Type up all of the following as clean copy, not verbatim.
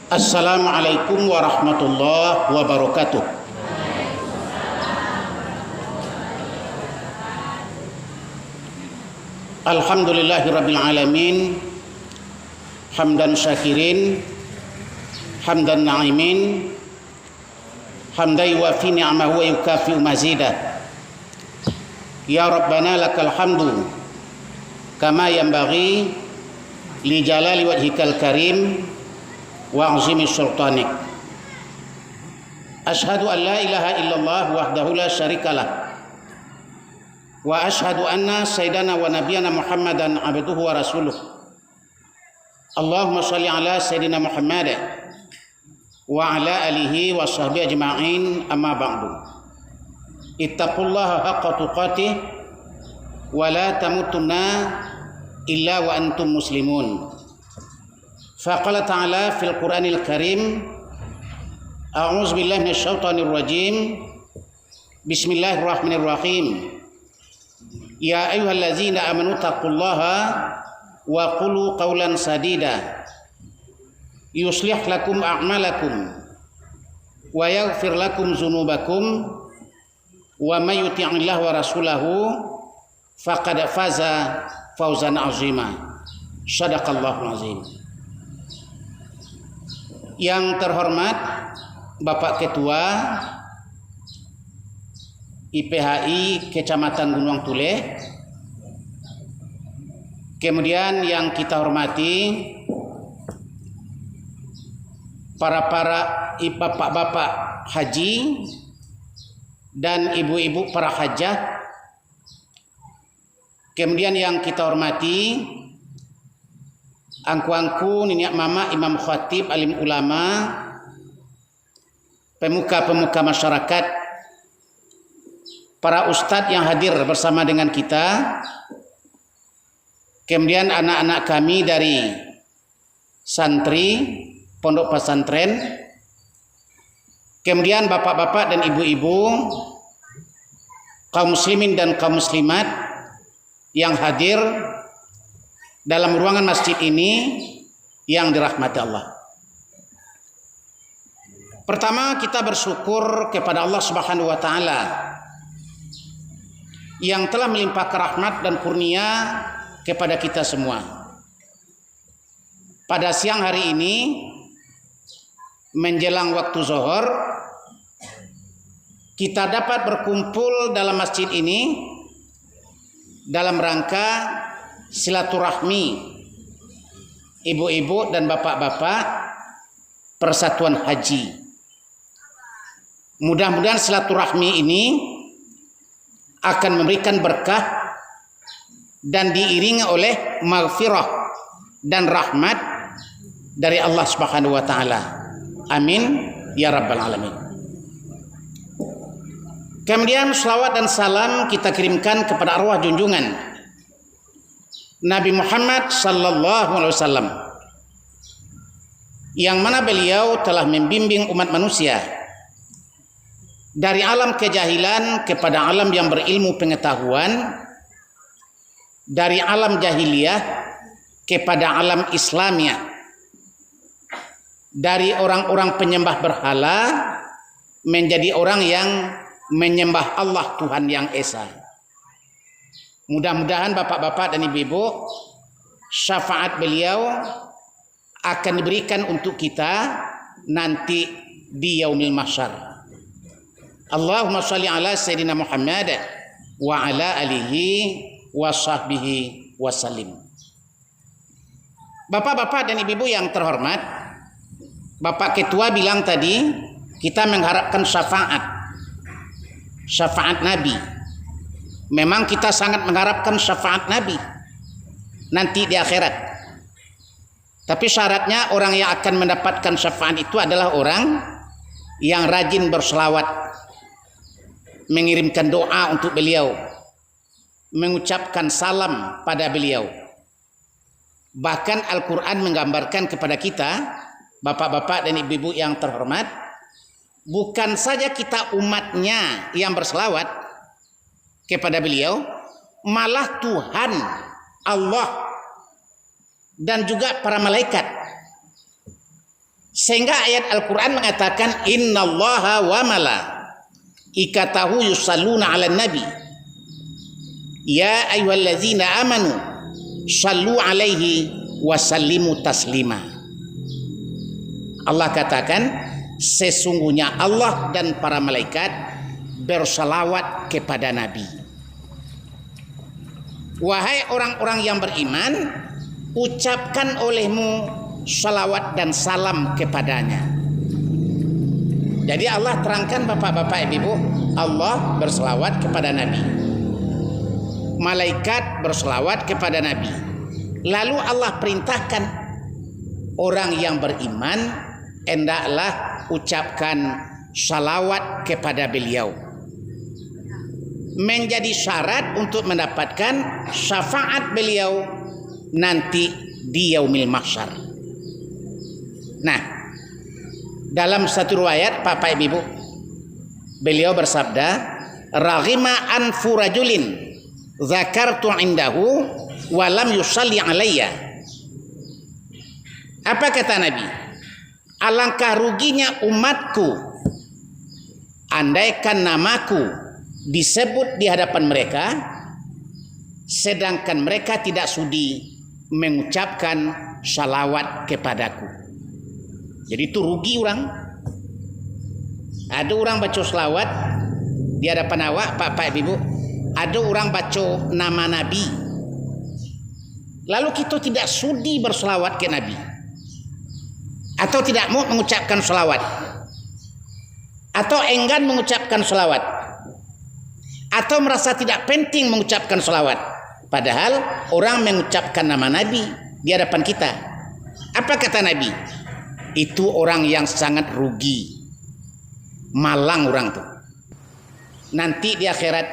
Assalamualaikum warahmatullahi wabarakatuh. Alhamdulillahirabbil alamin. Hamdan syakirin, hamdan na'imin, hamdan yuwafi ni'amahu wa yukafi'u mazidah. Ya Rabbana lakal hamdu kama yanbaghi li jalali wajhikal karim wa azimi sultanik. Ashhadu an la ilaha illallah wahdahu la syarikalah wa ashhadu anna sayyidana wa nabiyana Muhammadan abduhu wa rasuluh. Allahumma shalli ala sayyidina Muhammad wa ala alihi wa sahbihi ajma'in, amma ba'du. Ittaqullaha haqqa tuqatih wa la tamutunna illa wa antum muslimun. Faqala ta'ala fil Qur'anil Karim, a'udzu billahi minasyaitonir rajim. Bismillahirrahmanirrahim. Ya ayyuhallazina amanu taqullaha wa qulu qawlan sadida yuslih lakum a'malakum wa yaghfir lakum dzunubakum wa may yuti'illaha wa rasulahu faqad faza fawzan 'azima. Shadaqallahul azim. Yang terhormat Bapak Ketua IPHI Kecamatan Gunung Tule, kemudian yang kita hormati para bapak-bapak haji dan ibu-ibu para hajah, kemudian yang kita hormati angku-angku, nenek mama, imam khatib, alim ulama, pemuka-pemuka masyarakat, para ustadz yang hadir bersama dengan kita, kemudian anak-anak kami dari santri pondok pesantren, kemudian bapak-bapak dan ibu-ibu, kaum muslimin dan kaum muslimat yang hadir dalam ruangan masjid ini yang dirahmati Allah. Pertama, kita bersyukur kepada Allah Subhanahu wa taala yang telah melimpahkan rahmat dan kurnia kepada kita semua. Pada siang hari ini menjelang waktu zuhur, kita dapat berkumpul dalam masjid ini dalam rangka silaturahmi ibu-ibu dan bapak-bapak persatuan haji. Mudah-mudahan silaturahmi ini akan memberikan berkah dan diiringi oleh maghfirah dan rahmat dari Allah Subhanahu wa taala. Amin ya rabbal alamin. Kemudian selawat dan salam kita kirimkan kepada arwah junjungan Nabi Muhammad sallallahu alaihi wasallam, yang mana beliau telah membimbing umat manusia dari alam kejahilan kepada alam yang berilmu pengetahuan, dari alam jahiliyah kepada alam Islamiyah, dari orang-orang penyembah berhala menjadi orang yang menyembah Allah Tuhan yang Esa. Mudah-mudahan bapak-bapak dan ibu-ibu, syafaat beliau akan diberikan untuk kita nanti di yaumil mahsyar. Allahumma shalli ala sayyidina Muhammad wa ala alihi wa sahbihi wasallim. Bapak-bapak dan ibu-ibu yang terhormat, Bapak Ketua bilang tadi kita mengharapkan syafaat Nabi. Memang kita sangat mengharapkan syafaat Nabi nanti di akhirat. Tapi syaratnya orang yang akan mendapatkan syafaat itu adalah orang yang rajin berselawat, mengirimkan doa untuk beliau, mengucapkan salam pada beliau. Bahkan Al-Quran menggambarkan kepada kita, bapak-bapak dan ibu-ibu yang terhormat, bukan saja kita umatnya yang berselawat kepada beliau, malah Tuhan Allah dan juga para malaikat Sehingga ayat Al-Quran mengatakan innallaha wa malaikatahu yusalluna 'alan nabi ya ayyuhallazina amanu sallu 'alaihi wa sallimu taslima. Allah katakan sesungguhnya Allah dan para malaikat bersalawat kepada nabi. Wahai orang-orang yang beriman, ucapkan olehmu salawat dan salam kepadanya. Jadi Allah terangkan bapak-bapak ibu, Allah berselawat kepada Nabi, malaikat berselawat kepada Nabi. Lalu Allah perintahkan orang yang beriman hendaklah ucapkan salawat kepada beliau, menjadi syarat untuk mendapatkan syafaat beliau nanti di yaumil mahsyar. Nah, dalam satu riwayat Bapak Ibu, beliau bersabda, raghima anfu rajulin zakartu indahu wa lam yusalli alayya. Apa kata Nabi? Alangkah ruginya umatku andaikan namaku disebut di hadapan mereka sedangkan mereka tidak sudi mengucapkan salawat kepadaku. Jadi itu rugi orang. Ada orang baca salawat di hadapan awak Bapak Ibu, ada orang baca nama Nabi, lalu kita tidak sudi berselawat ke Nabi atau tidak mau mengucapkan salawat atau enggan mengucapkan salawat atau merasa tidak penting mengucapkan salawat, padahal orang mengucapkan nama Nabi di hadapan kita. Apa kata Nabi? Itu orang yang sangat rugi, malang orang tuh. Nanti di akhirat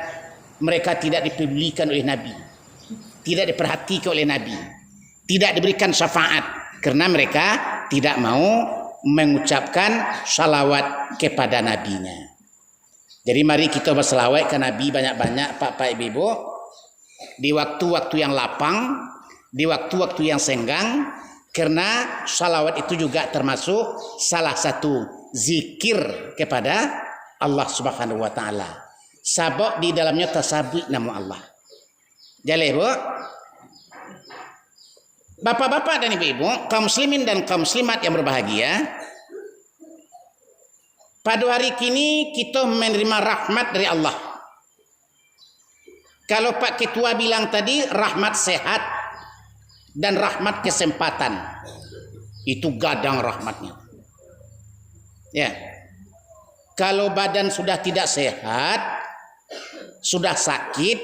mereka tidak dipedulikan oleh Nabi, tidak diperhatikan oleh Nabi, tidak diberikan syafaat karena mereka tidak mau mengucapkan salawat kepada nabinya. Jadi mari kita berselawat ke Nabi banyak-banyak Pak Ibu, di waktu-waktu yang lapang, di waktu-waktu yang senggang, karena salawat itu juga termasuk salah satu zikir kepada Allah Subhanahu wa taala. Sabab di dalamnya tasabih nama Allah. Jadi Bu, Bapak-bapak dan Ibu-ibu, kaum muslimin dan kaum muslimat yang berbahagia, pada hari kini kita menerima rahmat dari Allah. Kalau Pak Ketua bilang tadi rahmat sehat dan rahmat kesempatan, itu gadang rahmatnya. Ya, kalau badan sudah tidak sehat, sudah sakit,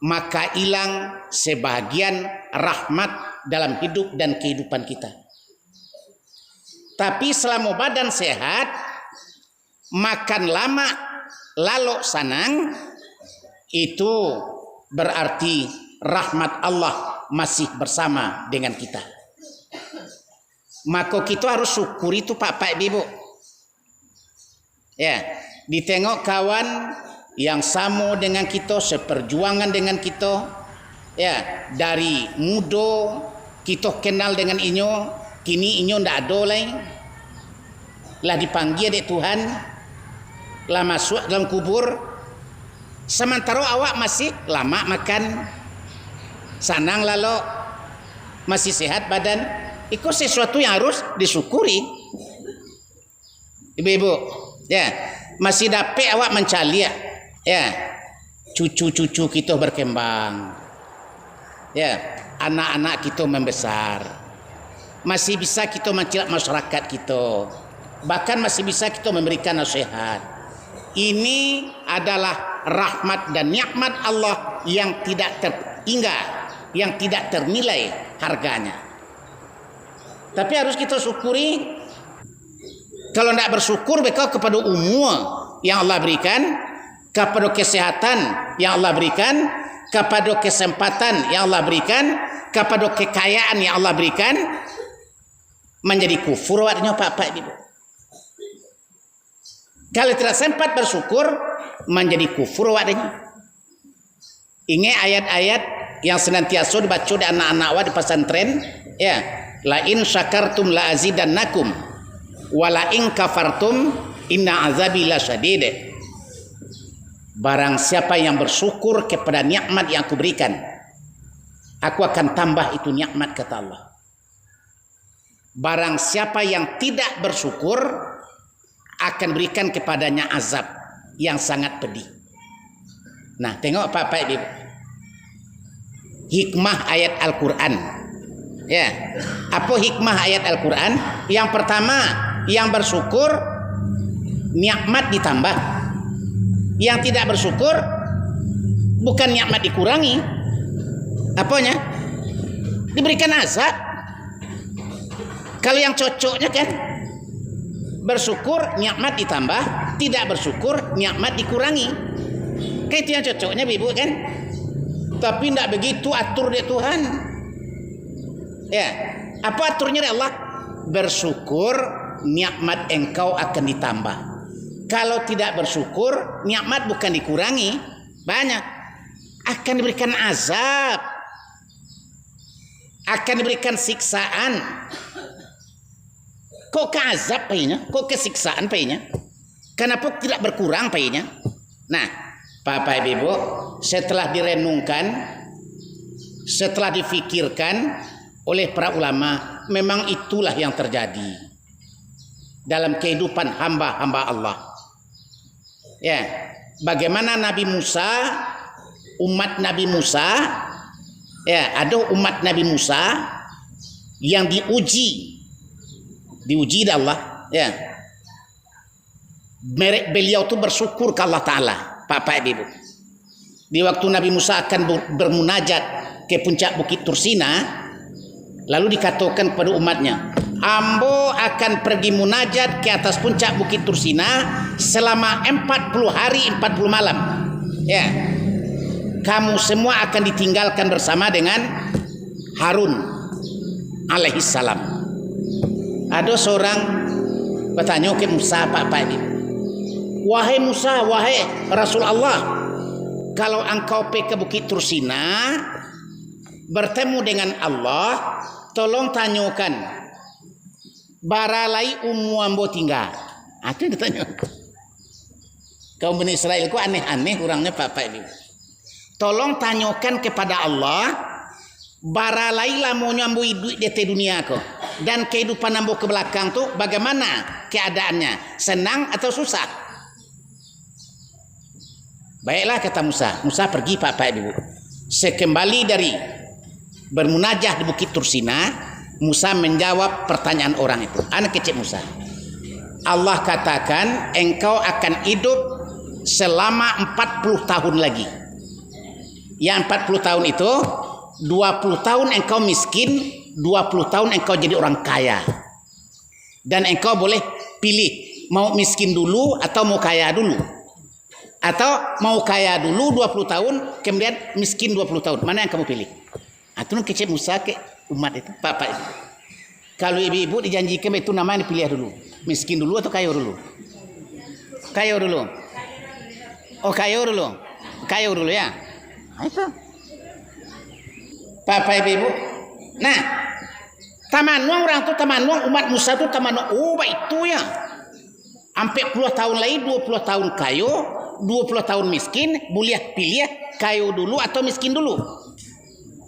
maka hilang sebahagian rahmat dalam hidup dan kehidupan kita. Tapi selama badan sehat, makan lama, lalu sanang, itu berarti rahmat Allah masih bersama dengan kita. Maka kita harus syukuri itu Pak Ibu. Ya, ditengok kawan yang sama dengan kita, seperjuangan dengan kita, ya, dari muda kita kenal dengan inyo, kini inyo ndak ada lain, lah dipanggil oleh Tuhan, lah masuk dalam kubur, sementara awak masih lama makan, sanang lalu masih sehat badan. Itu sesuatu yang harus disyukuri. Ibu-ibu, ya, masih dapat awak mencari, ya, cucu-cucu kita berkembang, ya, anak-anak kita membesar, masih bisa kita mencilak masyarakat kita, bahkan masih bisa kita memberikan nasihat. Ini adalah rahmat dan nikmat Allah yang tidak terhingga, yang tidak ternilai harganya. Tapi harus kita syukuri. Kalau tidak bersyukur mereka kepada umur yang Allah berikan, kepada kesehatan yang Allah berikan, kepada kesempatan yang Allah berikan, kepada kekayaan yang Allah berikan, menjadi kufur waktunya Pak Ibu. Kalau tidak sempat bersyukur, menjadi kufur waktunya. Ingat ayat-ayat yang senantiasa dibaca di anak-anak di pesantren, ya, la in syakartum la azidannakum Wala in kafartum inna azabi lasyadid. Barang siapa yang bersyukur kepada nikmat yang aku berikan, aku akan tambah itu nikmat, kata Allah. Barang siapa yang tidak bersyukur, akan berikan kepadanya azab yang sangat pedih. Nah, tengok Bapak Ibu, hikmah ayat Al-Quran. Ya, apa hikmah ayat Al-Quran? Yang pertama, yang bersyukur nikmat ditambah. Yang tidak bersyukur bukan nikmat dikurangi. Apanya? Diberikan azab. Kalau yang cocoknya kan bersyukur nikmat ditambah, tidak bersyukur nikmat dikurangi. Kayak itu yang cocoknya Ibu kan? Tapi tidak begitu atur dia Tuhan. Ya, apa aturnya dari Allah? Bersyukur nikmat engkau akan ditambah. Kalau tidak bersyukur nikmat bukan dikurangi, banyak, akan diberikan azab, akan diberikan siksaan. Kok ke azab payahnya? Kok ke siksaan payahnya? Kenapa tidak berkurang payahnya? Nah, Bapak Ibu, setelah direnungkan, setelah difikirkan oleh para ulama, memang itulah yang terjadi dalam kehidupan hamba-hamba Allah. Ya, bagaimana Nabi Musa, umat Nabi Musa, ya, ada umat Nabi Musa yang diuji oleh Allah, ya. Merek beliau itu bersyukur ke Allah Ta'ala, Bapak Ibu. Di waktu Nabi Musa akan bermunajat ke puncak Bukit Tursina, lalu dikatakan kepada umatnya, Ambo akan pergi munajat ke atas puncak Bukit Tursina selama 40 hari 40 malam. Ya. Kamu semua akan ditinggalkan bersama dengan Harun alaihissalam. Ada seorang bertanya ke Musa, Pak ini, wahai Musa, wahai Rasul Allah, kalau engkau pergi ke Bukit Tursina bertemu dengan Allah, tolong tanyakan baralai ambo tinggal. Itu yang ditanya. Kaum Bani Israel ku aneh-aneh orangnya Bapak Ibu. Tolong tanyakan kepada Allah, baralai lamonyo ambo hidup di dunia ko, dan kehidupan ambo ke belakang tu bagaimana keadaannya, senang atau susah? Baiklah, kata Musa. Musa pergi Bapak Ibu. Sekembali dari bermunajah di Bukit Tursina, Musa menjawab pertanyaan orang itu. Anak kecil Musa, Allah katakan engkau akan hidup selama 40 tahun lagi. Yang 40 tahun itu 20 tahun engkau miskin, 20 tahun engkau jadi orang kaya. Dan engkau boleh pilih mau miskin dulu atau mau kaya dulu. Atau mau kaya dulu 20 tahun kemudian miskin 20 tahun. Mana yang kamu pilih? Itu kecil Musa ke umat itu, Bapak itu. Kalau ibu-ibu dijanjikan itu namanya dipilih dulu. Miskin dulu atau kaya dulu? Kaya dulu. Oh, kaya dulu. Kaya dulu ya. Itu. Bapak ibu. Nah, tamanuang orang tu tamanuang umat Musa tu tamanuang. Oh, itu ya. Sampai 10 tahun lagi 20 tahun kaya, 20 tahun miskin, boleh pilih kaya dulu atau miskin dulu.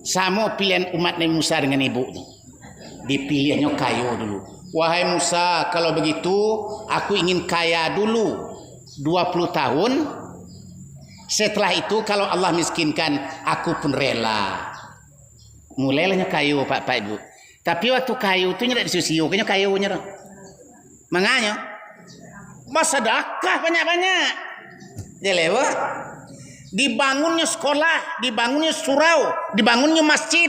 Sama pilihan umat Nabi Musa dengan ibu. Dipilihnya kaya dulu. Wahai Musa, kalau begitu aku ingin kaya dulu 20 tahun. Setelah itu kalau Allah miskinkan, aku pun rela. Mulailah kaya Pak Ibu. Tapi waktu kaya itu tidak disusiu, kayaknya kayanya. Makanya sedekah banyak-banyak. Dia lewat. Dibangunnya sekolah, dibangunnya surau, dibangunnya masjid,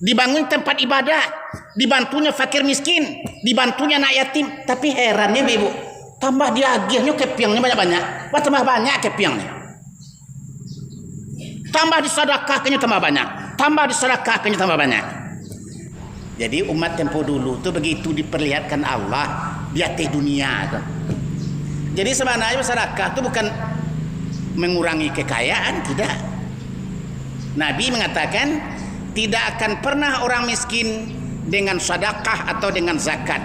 dibangun tempat ibadah, dibantunya fakir miskin, dibantunya anak yatim. Tapi herannya ibu, tambah diagihnya kepiangnya banyak-banyak. Wah, tambah banyak kepiangnya. Tambah disedekahkannya tambah banyak, tambah disedekahkannya tambah banyak. Jadi umat tempo dulu tuh begitu diperlihatkan Allah di atas dunia tuh. Jadi sebenarnya sedekah itu bukan mengurangi kekayaan, tidak. Nabi mengatakan tidak akan pernah orang miskin dengan sedekah atau dengan zakat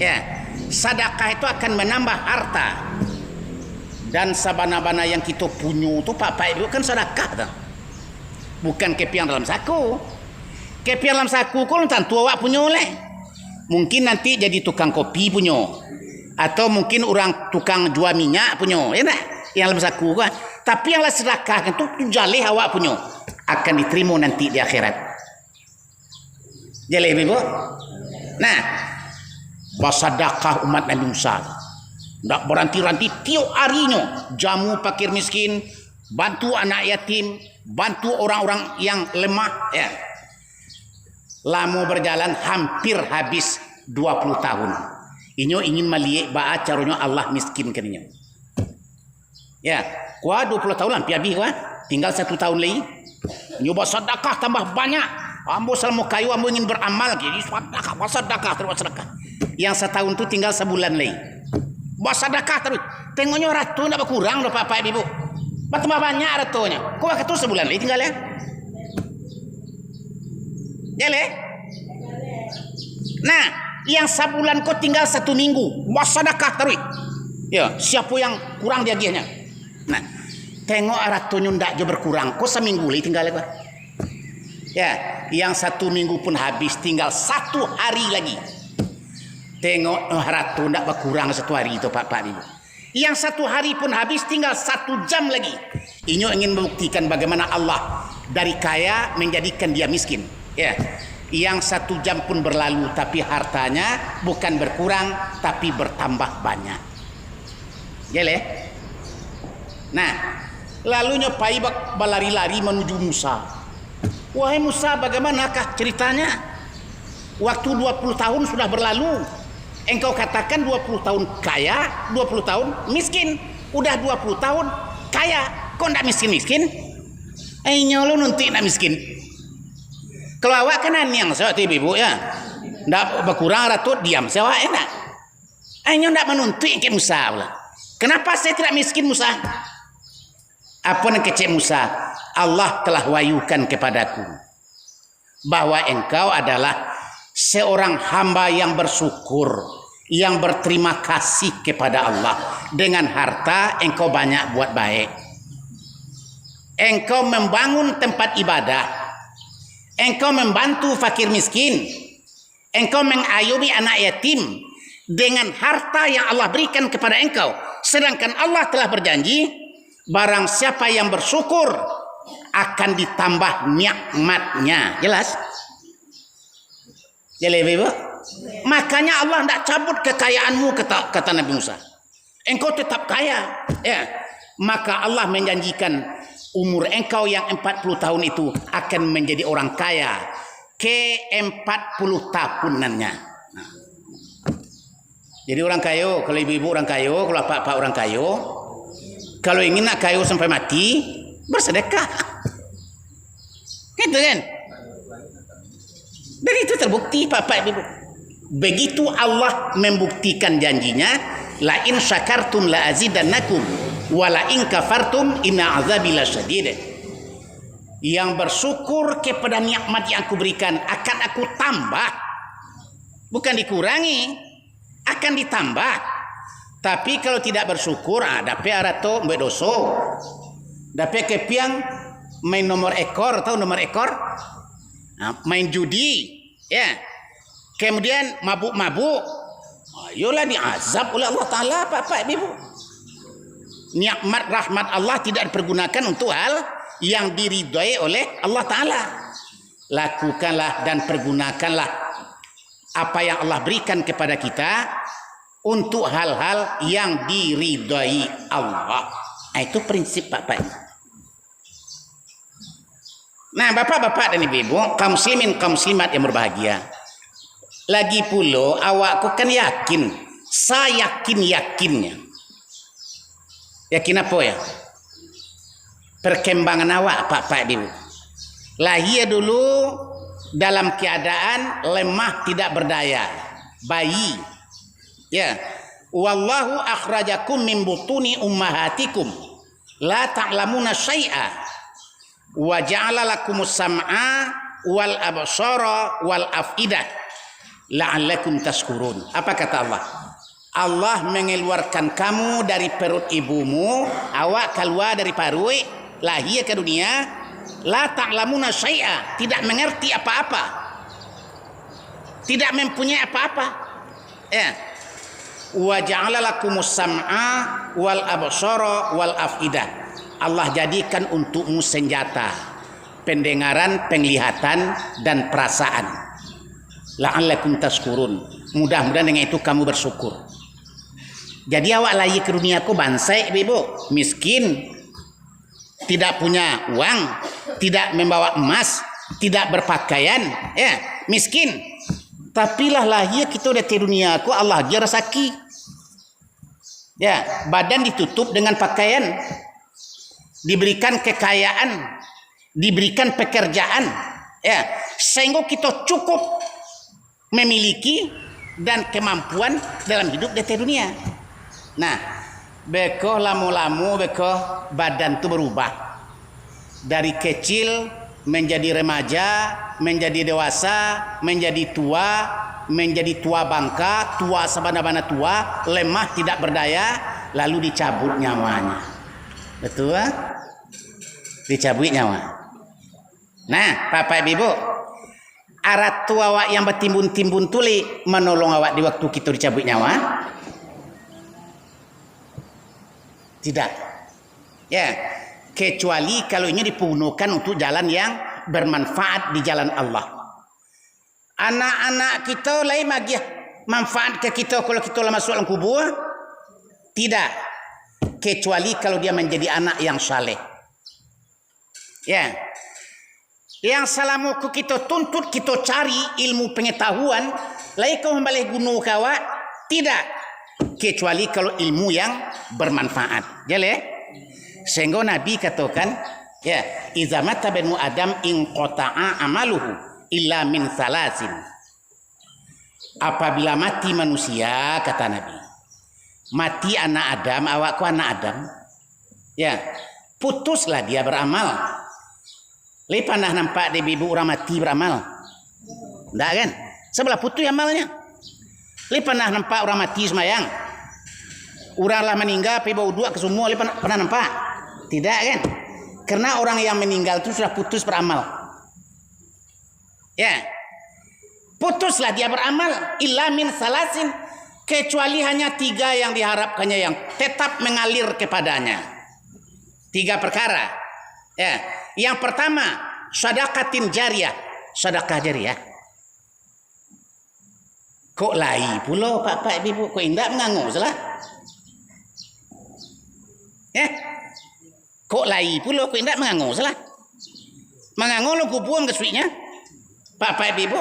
Ya, sedekah itu akan menambah harta. Dan sabana-bana yang kita punya itu Pak Ibu kan sedekah tuh. Bukan kepiang dalam saku. Kepiang dalam saku kau tentu awak punya oleh. Mungkin nanti jadi tukang kopi punya. Atau mungkin orang tukang jual minyak punya. Ya tak? Yang dalam saku kan. Tapi yang lah sedekah itu jalih awak punya. Akan diterima nanti di akhirat. Jalih Ibu. Nah, bersedekah umat Nabi Musa. Tak berhenti-henti tiap harinya jamu fakir miskin, bantu anak yatim, bantu orang-orang yang lemah. Ya. Lama berjalan hampir habis 20 tahun. Inyo ingin melihat baca caranya Allah miskin keninya. Ya, kuah 20 tahun lah habis kuah. Tinggal 1 tahun lagi. Nyoba sedekah tambah banyak. Ambo selama kayu ambo ingin beramal jadi sedekah terus sedekah. Yang setahun tu tinggal sebulan lagi. Buat sedekah terus. Tengoknya ratu nak berkurang dah Pak Ibu. Bertambah banyak ratunya. Kau waktu sebulan lagi tinggal ya. Jale. Nah, yang sebulan kau tinggal 1 minggu. Buat sedekah terus. Ya, siapa yang kurang dia giahnya. Nah, tengok ratunya ndak je berkurang. Kau seminggu lagi tinggal ya. Ya, yang 1 minggu pun habis tinggal 1 hari lagi. Tengok ratu tak berkurang 1 hari itu Pak Ibu. Yang 1 hari pun habis tinggal 1 jam lagi. Inyo ingin membuktikan bagaimana Allah dari kaya menjadikan dia miskin. Ya. Yang 1 jam pun berlalu tapi hartanya bukan berkurang tapi bertambah banyak. Jale. Nah, lalunya Pai berlari-lari menuju Musa. Wahai Musa, bagaimanakah ceritanya? Waktu 20 tahun sudah berlalu. Engkau katakan 20 tahun kaya, 20 tahun miskin. Udah 20 tahun kaya, kok ndak miskin-miskin? Nyolo nanti nak miskin. Kalau awak kan yang sewak ibu ya. Ndak berkurang ratu diam sewak enak. Nyo ndak menuntut ke Musa pula. Kenapa saya tidak miskin Musa? Apa yang kecek Musa? Allah telah wahyukan kepadaku bahwa engkau adalah seorang hamba yang bersyukur, yang berterima kasih kepada Allah. Dengan harta engkau banyak buat baik. Engkau membangun tempat ibadah. Engkau membantu fakir miskin. Engkau mengayomi anak yatim dengan harta yang Allah berikan kepada engkau. Sedangkan Allah telah berjanji, barang siapa yang bersyukur akan ditambah nikmatnya. Jelas? Jadi Ibu, makanya Allah tidak cabut kekayaanmu kata Nabi Musa. Engkau tetap kaya. Ya. Maka Allah menjanjikan umur engkau yang 40 tahun itu akan menjadi orang kaya ke 40 tahunannya. Nah. Jadi orang kaya, kalau ibu-ibu orang kaya, kalau bapak orang kaya, kalau ingin nak kaya sampai mati, bersedekah. Gitu kan? Dan itu terbukti Bapak Ibu. Begitu Allah membuktikan janjinya, la in syakartum la azidannakum wa la in kafartum inna azabi lasyadid. Yang bersyukur kepada nikmat yang aku berikan akan aku tambah. Bukan dikurangi, akan ditambah. Tapi kalau tidak bersyukur, dapat arato mbek doso. Dapat kepiang main nomor ekor, tahu nomor ekor? Main judi, ya. Kemudian mabuk-mabuk. Ayolah diazab oleh Allah Ta'ala, Bapak Ibu. Nikmat rahmat Allah tidak dipergunakan untuk hal yang diridhai oleh Allah Ta'ala. Lakukanlah dan pergunakanlah apa yang Allah berikan kepada kita untuk hal-hal yang diridhai Allah. Itu prinsip Bapak Ibu. Nah, bapak-bapak dan ibu-ibu, kaum muslimin, kaum muslimat yang berbahagia. Lagi pula awakku kan yakin, saya yakinnya. Yakin apa ya? Perkembangan awak, Pak Ibu. Lahir dulu dalam keadaan lemah tidak berdaya, bayi. Ya. Wallahu akhrajakum min butuni ummahatikum la ta'lamuna syai'a. Wa ja'ala lakumus sam'a wal absara wal afidah la'allakum tashkurun. Apa kata Allah? Allah mengeluarkan kamu dari perut ibumu, awak keluar dari parui, lahir ke dunia, la ta'lamuna syai'a, tidak mengerti apa-apa, tidak mempunyai apa-apa. Ya. Wa ja'ala lakumus sam'a wal absara wal afidah. Allah jadikan untukmu senjata, pendengaran, penglihatan dan perasaan. La'allakum tashkurun. Mudah-mudahan dengan itu kamu bersyukur. Jadi awak lahir ke dunia aku bansai, ibu, miskin, tidak punya uang, tidak membawa emas, tidak berpakaian, ya, miskin. Tapi lah lahir kita udah ke dunia aku, Allah ajar rezeki. Ya, badan ditutup dengan pakaian, diberikan kekayaan, diberikan pekerjaan, ya, sehingga kita cukup memiliki dan kemampuan dalam hidup di dunia. Nah, bekoh lamu-lamu bekoh badan itu berubah dari kecil menjadi remaja, menjadi dewasa, menjadi tua bangka, tua sabana-bana tua, lemah tidak berdaya, lalu dicabut nyawanya. Betul? Dicabut nyawa. Nah, Bapak Ibu, arat tua awak yang bertimbun-timbun tuli menolong awak di waktu kita dicabut nyawa? Tidak. Ya, kecuali kalau ini dipergunakan untuk jalan yang bermanfaat di jalan Allah. Anak-anak kita lain bagi manfaat ke kita kalau kita masuk dalam kubur? Tidak. Kecuali kalau dia menjadi anak yang saleh. Ya. Yang selama kita tuntut, kita cari ilmu pengetahuan, lain kau kembali gunung kawat? Tidak. Kecuali kalau ilmu yang bermanfaat. Jadi, sehingga Nabi katakan, ya, iza mata banu Adam in qata'a amaluhu illa min salasin. Apabila mati manusia, kata Nabi, mati anak Adam, awakku anak Adam, ya, putuslah dia beramal. Lepas pernah nampak di ibu orang mati beramal? Tidak kan? Sebelah putus amalnya. Lepas pernah nampak orang mati semayang? Orang lah meninggal, pergi bawa dua ke semua, pernah nampak? Tidak kan? Karena orang yang meninggal itu sudah putus beramal. Ya, putuslah dia beramal. Illa min salasin, kecuali hanya 3 yang diharapkannya yang tetap mengalir kepadanya. 3 perkara. Ya, yang pertama, sedekatin jariyah, sedekah jariyah. Kok lai pula Pak Ibu, kok indak mengangu salah? Kok lai pula kok indak mengangu salah? Mengangu lo kubuang ke suinya Pak Ibu.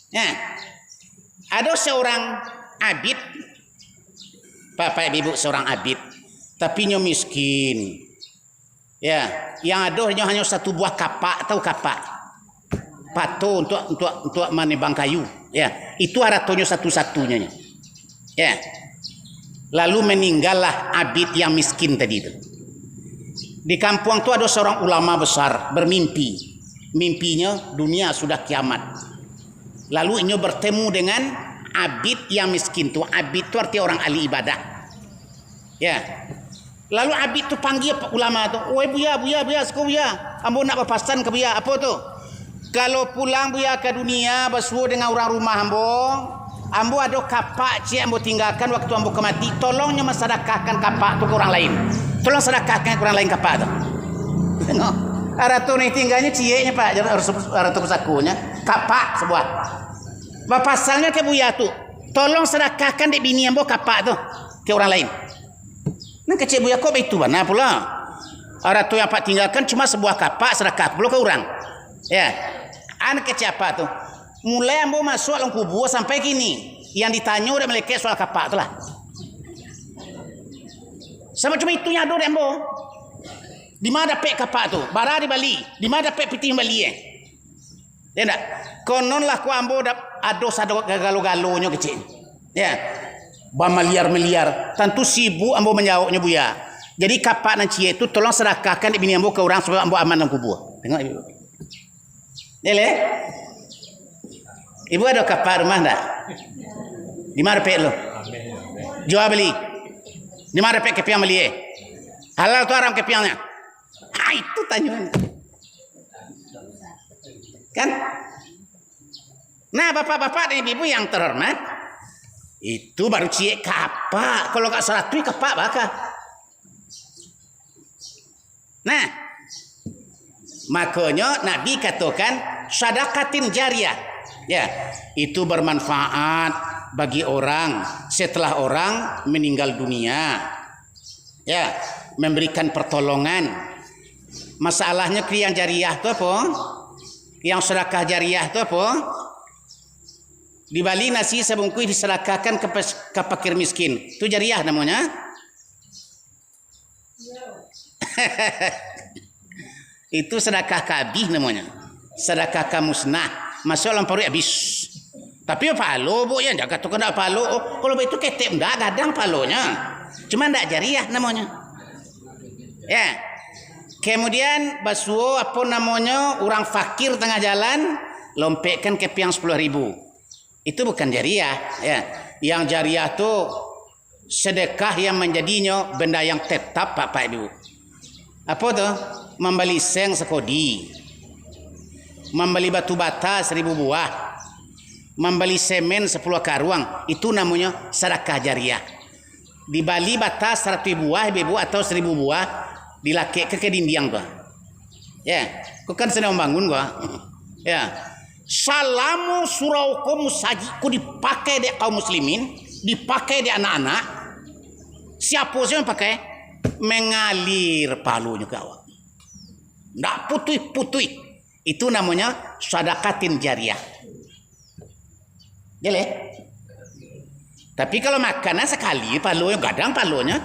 Ya. Ada seorang abid, Pak Ibu, seorang abid, tapi nyo miskin. Ya, yang ada hanya satu buah kapak, tahu kapak? Pato untuk menebang kayu. Ya, itu haratonya satu-satunya. Ya. Lalu meninggallah abid yang miskin tadi itu. Di kampung itu ada seorang ulama besar bermimpi. Mimpinya dunia sudah kiamat. Lalu ini bertemu dengan abid yang miskin tu. Abid itu artinya orang ahli ibadah. Ya. Lalu abid tu panggil ulama tu, "Oi buya, sekolah buya. Ambo nak berpasan ke buya apa tu? Kalau pulang buya ke dunia bersuara dengan orang rumah ambo ada kapak cik ambo tinggalkan waktu ambo kemati, tolongnya masyarakat kapak tu ke orang lain. Tolong sedekahkan ke orang lain kapak tu." Tengok. Aratu ni tinggalnya cieknya Pak, aratu pesakunya, kapak sebuah. Berpasannya ke buya tu. Tolong sedekahkan dek bini ambo kapak tu ke orang lain. Nah kecil buya kok itu mana pula? Aratu yang Pak tinggalkan cuma sebuah kapak, sedekah pula ke orang. Ya. Anak kecil apa tu? Mulai ambo masuk dalam kubur sampai kini yang ditanya udah meleket soal kapak tu lah. Sama cuma itu yang ada ambo. Di mana dapat kapak tu? Bara di Bali. Di mana dapat peti Bali Ya tak? Konon lah ku ambo ada galo-galonya kecil. Ya. Bermiliar-miliar. Tentu sibuk ambo menjawabnya buya. Jadi kapak dan cie itu tolong sedekahkan bini ambo ke orang supaya ambo aman dalam kubur. Tengok ibu. Dele. Ibu ada kapak rumah enggak? Di mana pek lo? Jual beli. Di mana pek kepiang beli? Halal tu haram kepiangnya? Ha, itu tanyaan. Kan? Nah, bapak-bapak dan ibu yang terhormat, itu baru cie kapak. Kalau kat salah tu kapak bakal. Nah, makanya Nabi katakan sedekatin jariyah. Ya, itu bermanfaat bagi orang setelah orang meninggal dunia. Ya, memberikan pertolongan. Masalahnya yang jariyah itu apa? Yang sedekah jariyah itu apa? Di Bali nasi sebungkus disedekahkan ke fakir miskin. Itu jariyah namanya. Itu sedekah kabih namanya. Sedekah kamusnah. Masuk dalam perut habis. Tapi palo bu ya jaga tu kena palo. Oh, kalau itu ketek enggak gadang palonya. Cuma enggak jariah namanya. Ya. Kemudian basuh apa namanya orang fakir tengah jalan lompekkan kepiang 10.000. Itu bukan jariah ya. Yang jariah tu sedekah yang menjadinya benda yang tetap Pak Ibu. Apa tu? Membeli seng sekodi. Membeli batu bata 1.000 buah, membeli semen 10 karung, itu namanya sedekah jariah. Di Bali bata 100 buah, ibu atau 1.000 buah, dilakek ke dinding gua. Ya, kau kan sedang bangun gua. Ya, salamu suraukum sajiku dipakai di kaum muslimin, dipakai di anak-anak. Siapa sih yang pakai? Mengalir palunya ke awak. Ndak putih-putih. Itu namanya sedekatin jariyah. Boleh? Tapi kalau makanan sekali palunya gadang palunya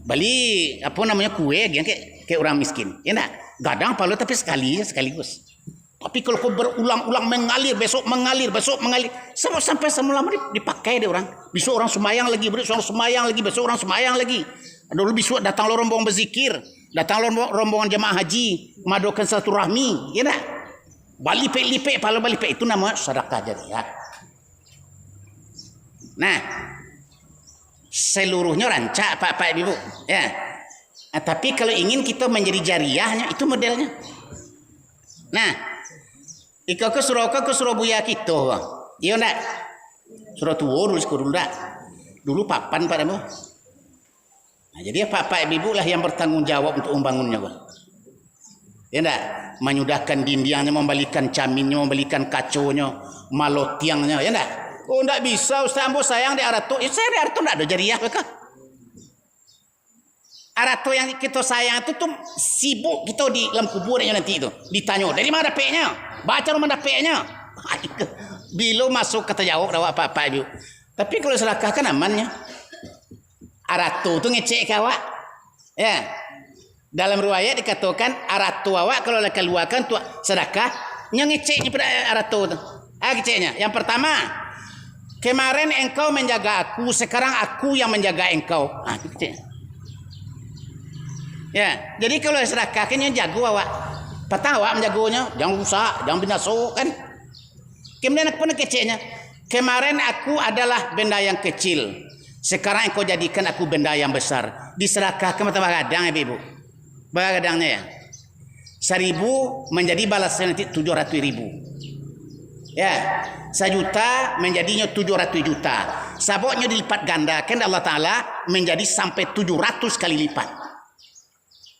beli apa namanya kue yang kayak orang miskin. Ya enggak? Gadang palu tapi sekaligus. Tapi kalau kau berulang-ulang mengalir, besok mengalir, sampai semula dipakai deh orang. Besok orang semayang lagi, besok orang semayang lagi, besok orang semayang lagi. Dulu besok datang rombongan berzikir, datang rombongan jemaah haji, mengadakan silaturahmi, ya enggak? Balik-lipek, pahala balik itu namanya sedekah jariyah. Nah, seluruhnya rancak Pak Ibu, ya. Nah, tapi kalau ingin kita menjadi jariyahnya itu modelnya. Nah, ika ke Surabaya kita, iya ndak? Surau tua dulu ndak? Dulu papan padamu. Nah, jadi Pak Ibu lah yang bertanggung jawab untuk membangunnya, Pak. Ya enggak, menyudahkan dindingnya, membalikan caminnya, membalikan kaconya, malotiangnya, ya enggak? Oh enggak bisa, Ustaz Ambo sayang di Arato. Saya di Arato enggak ada jariah, Pak. Arato yang kita sayang itu tuh sibuk kita di dalam kuburnya nanti itu. Ditanya, dari mana dapetnya? Baca rumah dapetnya. Bila masuk kata jawab dah apa-apa Ibu. Tapi kalau sedekah kan amannya. Arato tu ngecek awak. Ya. Dalam riwayat dikatakan arato awak kalau nak keluarkan tu sedekah yang ngeceknya pada arato tu. Ngeceknya. Yang pertama, kemarin engkau menjaga aku, sekarang aku yang menjaga engkau. Ngeceknya. Ya, jadi kalau sedekah kan yang jago awak. Patah awak menjaganya, jangan rusak, jangan binasa kan. Kemudian apa ngeceknya? Kemarin aku adalah benda yang kecil. Sekarang engkau jadikan aku benda yang besar. Disedekahkan mata gadang ya Ibu. Bagadangnya ya. 1.000 menjadi balasnya nanti 700.000. Ya. 1 juta menjadinya 700 juta. Sabotnya dilipat gandakan Allah Ta'ala menjadi sampai 700 kali lipat.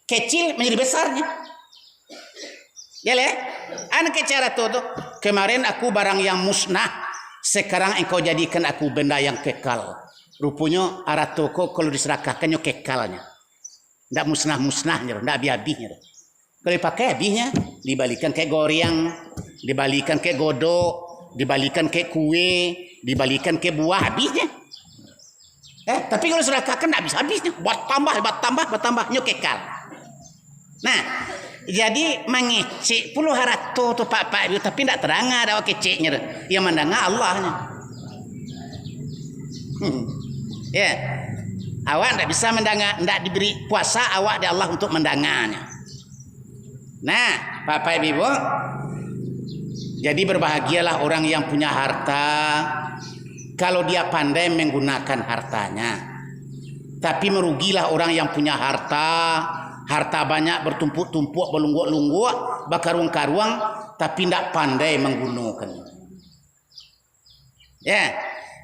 Kecil menjadi besarnya. Ya le? Anak cara tu kemarin aku barang yang musnah. Sekarang engkau jadikan aku benda yang kekal. Rupanya arah toko kalau diserahkannya kekalnya. Tidak musnah-musnahnya, tidak habis-habisnya. Kalau dipakai habisnya, dibalikan kayak goreng, dibalikan kayak godok, dibalikan kayak kue, dibalikan kayak buah habisnya. Tapi kalau sedekah kan tidak habis-habisnya, buat tambahnya kekal. Nah, jadi mengecek puluh harato tu Pak Ibu, tapi tidak terang ada keceknya, yang mendengar Allahnya. Ya. Awak tidak bisa mendengar, tidak diberi kuasa awak dari Allah untuk mendengarnya. Nah, Bapak Ibu, Jadi berbahagialah orang yang punya harta kalau dia pandai menggunakan hartanya. Tapi merugilah orang yang punya harta banyak bertumpuk-tumpuk, berlungguk-lungguk, berkaruang-karuang, tapi tidak pandai menggunakannya. Ya,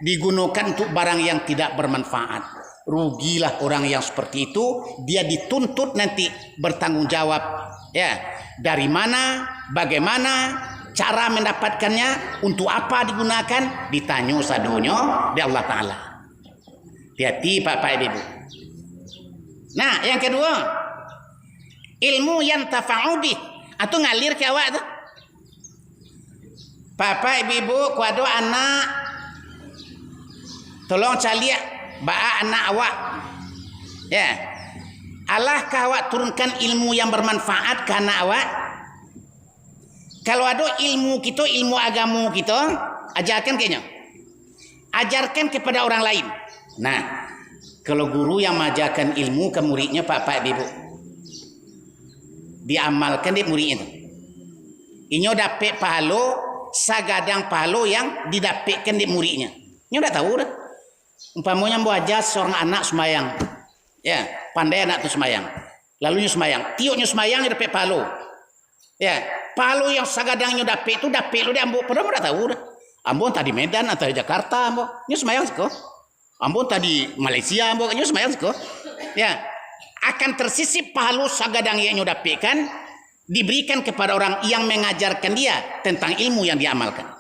digunakan untuk barang yang tidak bermanfaat. Rugilah orang yang seperti itu, dia dituntut nanti bertanggung jawab. Ya, dari mana, bagaimana, cara mendapatkannya, untuk apa digunakan, ditanya sadonya di Allah Ta'ala. Hati-hati Pak Ibu. Nah, yang kedua, ilmu yang tafa'u bih, atau ngalir ke awak tu. Bapak Ibu, kuado anak, tolong caliak ba'a anak awak. Ya. Alahkah awak turunkan ilmu yang bermanfaat ke anak awak? Kalau ada ilmu kita, ilmu agama kita, ajarkan kayaknya. Ajarkan kepada orang lain. Nah, kalau guru yang mengajarkan ilmu ke muridnya, Pak Ibu, diamalkan di muridnya. Inyo dapat pahala sagadang pahala yang didapatkan di muridnya. Inyo dah tahu dah. Umpamanya mau ajar seorang anak semayang. Ya, pandai anak tu semayang. Lalu nyo semayang, tiuknya semayang dia dapat pahala. Ya, pahala yang sagadang nyo dapat tu dapat lu dia ambo. Padahal dah tahu dah. Ambo tadi Medan atau Jakarta ambo. Nyo semayang seko. Ambo tadi Malaysia ambo nyo semayang seko. Ya, akan tersisip pahala sagadang yang nyo dapatkan diberikan kepada orang yang mengajarkan dia tentang ilmu yang diamalkan.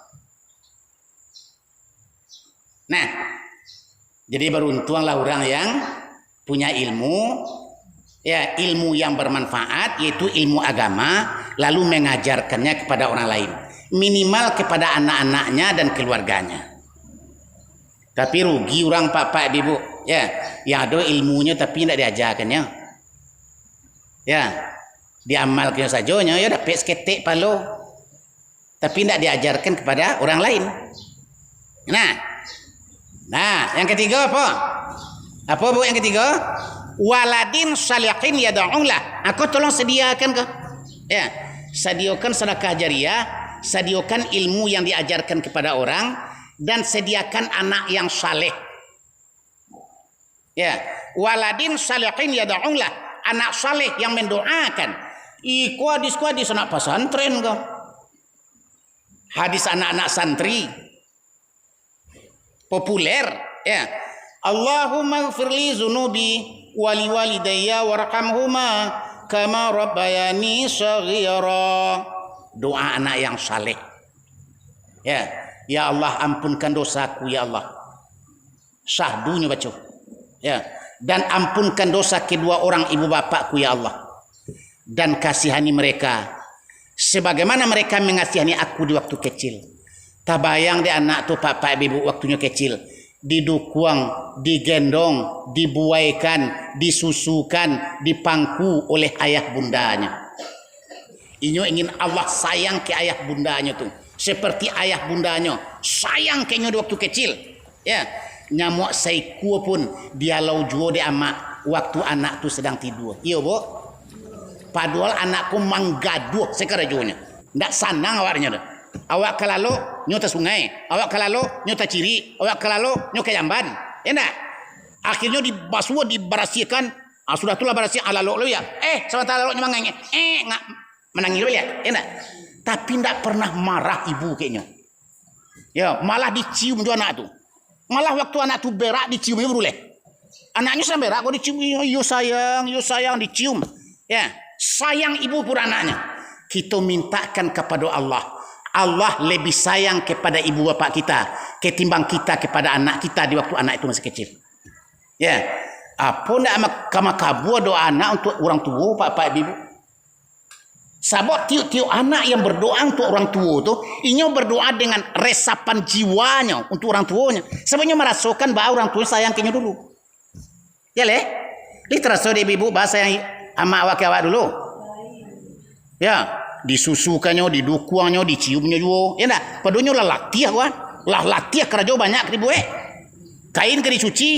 Nah, jadi beruntunglah orang yang punya ilmu, ya, ilmu yang bermanfaat, yaitu ilmu agama, lalu mengajarkannya kepada orang lain, minimal kepada anak-anaknya dan keluarganya. Tapi rugi orang Pak Ibu, ya, yang ada ilmunya tapi tidak diajarkannya. Ya, diamalkan saja, ya dapat seketik palo, tapi tidak diajarkan kepada orang lain. Nah, yang ketiga apa? Apa Bu yang ketiga? Waladin salihin yad'ulah. Aku tolong sediakan ke? Ya, sediakan sedekah jariah, sediakan ilmu yang diajarkan kepada orang, dan sediakan anak yang saleh. Ya, waladin salihin yad'ulah, anak saleh yang mendoakan. Hadis anak pesantren kau. Hadis anak-anak santri populer, ya. Allahumma ighfirli zunubi wali walidayya warhamhuma kama rabbayani shaghira. Doa anak yang saleh. Ya, ya Allah ampunkan dosaku ya Allah. Syahdunya baca. Ya, dan ampunkan dosa kedua orang ibu bapakku ya Allah. Dan kasihani mereka sebagaimana mereka mengasihani aku di waktu kecil. Tabayang di anak tu Pak Ibu waktunya kecil, didukuang, digendong, dibuaikan, disusukan, dipangku oleh ayah bundanya. Inyo ingin Allah sayang ke ayah bundanya tu, seperti ayah bundanya sayang ke inyo di waktu kecil. Ya, nyamuk saiku pun dia lau juo di amak waktu anak tu sedang tidur. Iya Bu. Padahal anakku manggaduh sekerajunya. Ndak sanang awaknya dah. Awak kalalo nyota sungai, awak kalalo nyota ciri, awak kalalo nyoka jamban. Ya ndak? Akhirnya dibasuh, diberasikan. Sudah itulah berasi alalo lo ya. Sebentar alalo nyemangenge. Ngak menangis lo ya. Ya ndak? Tapi ndak pernah marah ibu kayaknya. Ya, malah dicium juga anak tu. Malah waktu anak tu berak diciumnya boleh. Anaknya sedang berak kok dicium, yo sayang dicium. Ya, sayang ibu pun anaknya. Kita mintakan kepada Allah. Allah lebih sayang kepada ibu bapak kita ketimbang kita kepada anak kita di waktu anak itu masih kecil. Ya, apa ndak makabu doa anak untuk orang tua Pak Ibu. Sabot tiup-tiup anak yang berdoa untuk orang tua tu, inyo berdoa dengan resapan jiwanya untuk orang tuanya. Sebenarnya merasakan bahwa orang tua sayang kenyo dulu. Ya leh, terasa deh ibu bahasa yang ama awak dulu. Ya, disusukannya, didukuannya, diciumnya juga. Ya ndak? Padunya lah latiah wan. Lah latiah kerja banyak ribu Kain ke dicuci,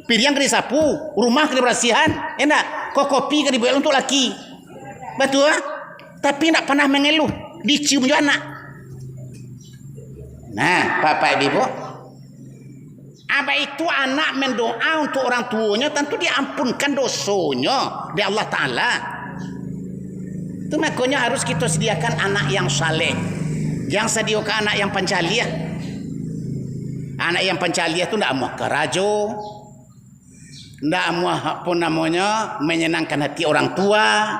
piring ke disapu, rumah ke dibersihan. Ya ndak? Kopi ke dibuat untuk laki. Betul? Tapi ndak pernah mengeluh, dicium juga anak. Nah, Bapak Ibu, apa itu anak mendoa untuk orang tuanya, tentu diampunkan dosanya di Allah Ta'ala. Itu makanya harus kita sediakan anak yang saleh. Jangan sediakan anak yang pencaliah. Anak yang pencaliah itu tidak mau kerajo, tidak mau apa namanya menyenangkan hati orang tua,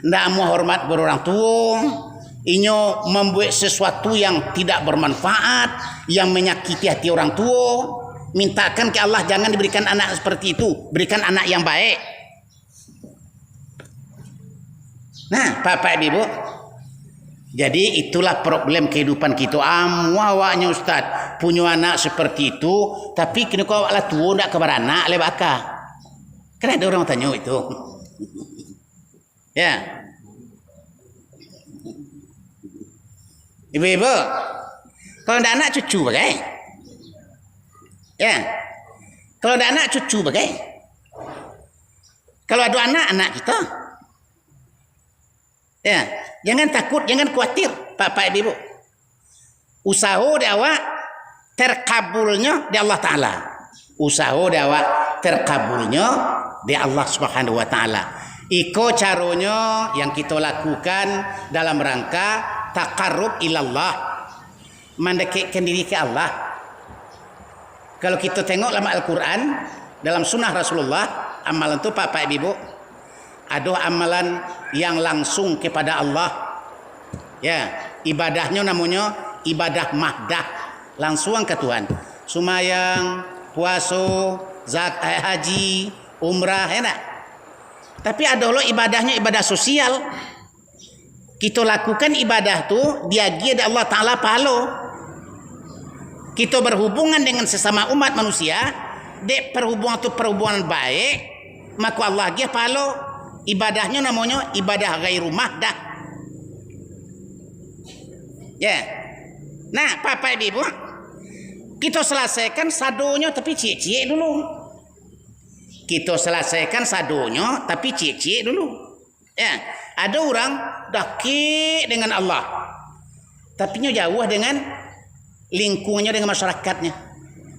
tidak mau hormat berorang tua. Inyo membuat sesuatu yang tidak bermanfaat, yang menyakiti hati orang tua. Mintakan ke Allah jangan diberikan anak seperti itu, berikan anak yang baik. Nah, Bapak Ibu, jadi itulah problem kehidupan kita. Awaknya Ustaz punya anak seperti itu, tapi kini kau ala tua ndak kebar anak le baka. Kan ada orang tanya itu. Ya. Ibu-ibu, kalau ada anak cucu bagai? Ya. Kalau ada anak cucu bagai? Kalau ada anak kita. Ya, jangan takut, jangan khawatir, Bapak Ibu. Usaha dakwah terkabulnya di Allah Ta'ala. Usaha dakwah terkabulnya di Allah Subhanahu wa Ta'ala. Iko caranya yang kita lakukan dalam rangka taqarrub ilallah, mendekatkan diri ke Allah. Kalau kita tengok dalam Al-Quran, dalam sunnah Rasulullah, amalan itu Bapak Ibu, ada amalan yang langsung kepada Allah. Ya, ibadahnya namanya ibadah mahdah, langsung ke Tuhan. Sumayang, puasa, zakat, haji, umrah, enak. Tapi ada loh ibadahnya ibadah sosial. Kita lakukan ibadah tu dia ada Allah Ta'ala pahala. Kita berhubungan dengan sesama umat manusia, dek perhubungan itu perhubungan baik, maka Allah dia pahala. Ibadahnya namanya ibadah ghairu mahdah. Ya. Nah, Bapak Ibu, kita selesaikan sadonya tapi cie-cie dulu. Kita selesaikan sadonya tapi cie-cie dulu. Ya. Ada orang dekat dengan Allah, tapi jauh dengan lingkungannya, dengan masyarakatnya.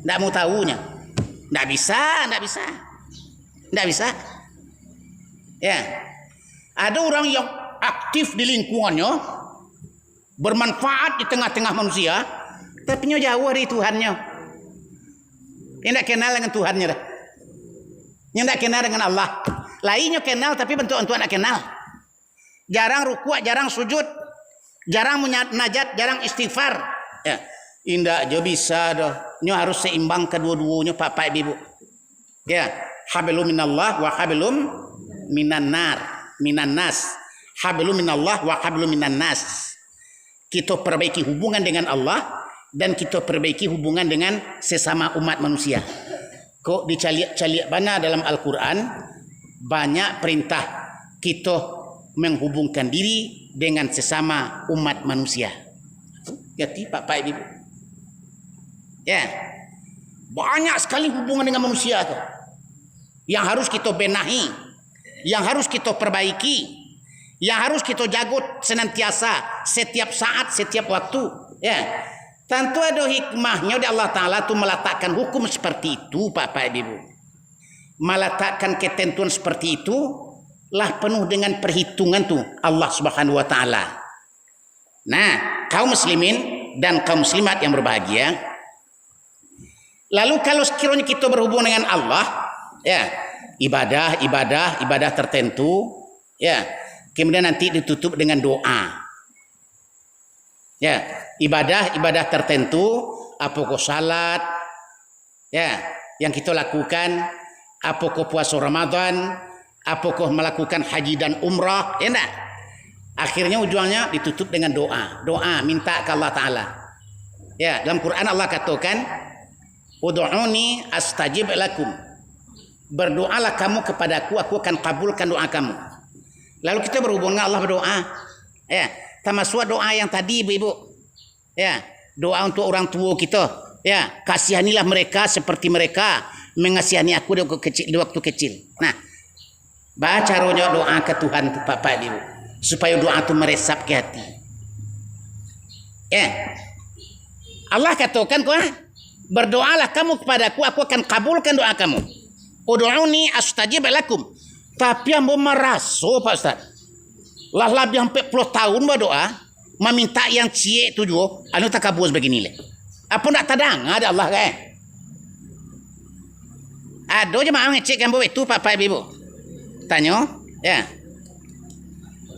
Tidak mau tahunya. Tidak bisa. Ya. Ada orang yang aktif di lingkungannya, bermanfaat di tengah-tengah manusia, tapi jauh dari Tuhannya. Dia tidak kenal dengan Tuhannya dah. Dia tidak kenal dengan Allah. Lainnya kenal tapi bentuk-bentuk tidak kenal. Jarang rukuk, jarang sujud, jarang munajat, jarang istighfar. Ya, indah aja bisa dah. Nyo harus seimbang kedua-duanya Bapak Ibu. Ya, hablum minallah wa hablum minan nas. Hablum minallah wa hablum minan nas. Kita perbaiki hubungan dengan Allah dan kita perbaiki hubungan dengan sesama umat manusia. Kok dicaliak-caliak mana dalam Al-Quran banyak perintah kita menghubungkan diri dengan sesama umat manusia. Jadi Bapak Ibu, ya, banyak sekali hubungan dengan manusia itu yang harus kita benahi, yang harus kita perbaiki, yang harus kita jaga senantiasa, setiap saat, setiap waktu. Ya, tentu ada hikmahnya dari Allah Ta'ala itu meletakkan hukum seperti itu, Bapak Ibu. Meletakkan ketentuan seperti itu lah penuh dengan perhitungan tuh Allah Subhanahu wa Ta'ala. Nah, kaum muslimin dan kaum muslimat yang berbahagia, lalu kalau sekiranya kita berhubungan dengan Allah, ya, ibadah tertentu, ya, kemudian nanti ditutup dengan doa. Ya, ibadah tertentu, apakah salat, ya, yang kita lakukan, apakah puasa Ramadan, apakah melakukan haji dan umrah, ya enggak? Akhirnya ujungnya ditutup dengan doa minta ke Allah Ta'ala. Ya, dalam Quran Allah katakan, ud'uni astajib lakum, berdoalah kamu kepadaku, aku akan kabulkan doa kamu. Lalu kita berhubungan dengan Allah berdoa, ya, termasuk doa yang tadi ibu-ibu, ya, doa untuk orang tua kita, ya, kasihanilah mereka seperti mereka mengasihani aku di waktu kecil. Nah, baca caranya doa ke Tuhan Bapak Ibu supaya doa itu meresap ke hati. Ya. Allah katakan kau berdoalah kamu kepadaku, aku akan kabulkan doa kamu. Ud'uni astajib lakum. Tapi ambo meraso Pak Ustaz. Lah lebih sampai 10 tahun berdoa, meminta yang cie tu juga, anu tak kabul begini le. Apa nak tadang ada Allah kan? Ada jemaah ngecek ambo itu Pak Ibu. Tanya, ya.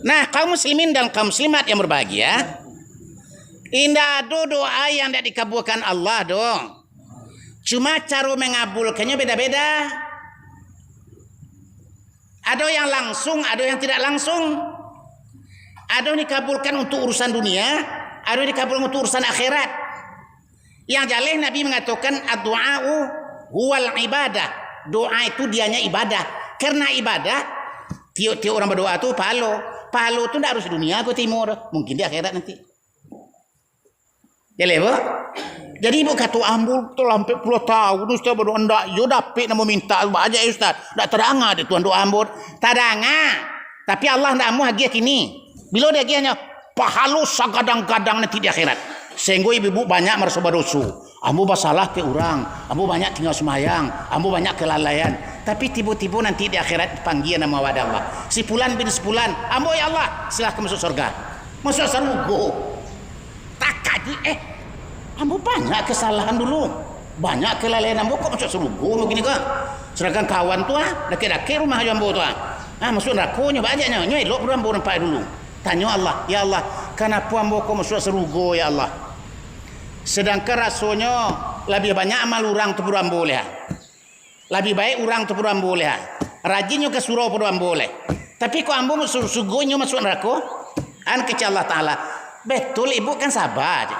Nah, kaum muslimin dan kaum muslimat yang berbahagia, indah ada doa yang tidak dikabulkan Allah dong. Cuma cara mengabulkannya beda-beda. Ada yang langsung, ada yang tidak langsung. Ada yang dikabulkan untuk urusan dunia, ada yang dikabulkan untuk urusan akhirat. Yang jelas Nabi mengatakan ad-du'a'u huwal ibadah. Doa itu dianya ibadah. Karena ibadah, tiap-tiap orang berdoa itu pahala. Pahala itu tidak harus di dunia ke timur, mungkin di akhirat nanti. Ya lebo. Jadi ibu kata ambul tu sampai 10 tahun Ustaz berdoa ndak yo dapat nak minta aja Ustaz. Ndak teranga de tuan doa ambul. Tadanga. Tapi Allah ndak mau hadiah kini. Bila dia hadiahnya pahala sagadang-gadang nanti di akhirat. Sehingga ibu banyak merasa berdosa. Ambo bersalah ke orang, ambo banyak tinggal semayang, ambo banyak kelalaian. Tapi tiba-tiba nanti di akhirat dipanggil nama wadah Allah. Si fulan bin sepulan, ambo ya Allah, silahkan masuk surga. Masuk surga. Tak kaji ambo banyak kesalahan dulu. Banyak kelalaian ambo kok masuk surga begini kok. Sedangkan kawan tu dake-dake rumah ambo tu masuk neraka nya banyaknya. Nya elok ambo nampak dulu. Tanya Allah, ya Allah, kenapa ambo kok masuk surga ya Allah? Sedangkan rasanya lebih banyak amal orang tu pun boleh. Lebih baik orang tu pun boleh. Rajinnya ke surau pun boleh. Tapi kok ambo masuk surga masuk neraka? Kecil Allah Ta'ala. Betul ibu kan sabar je.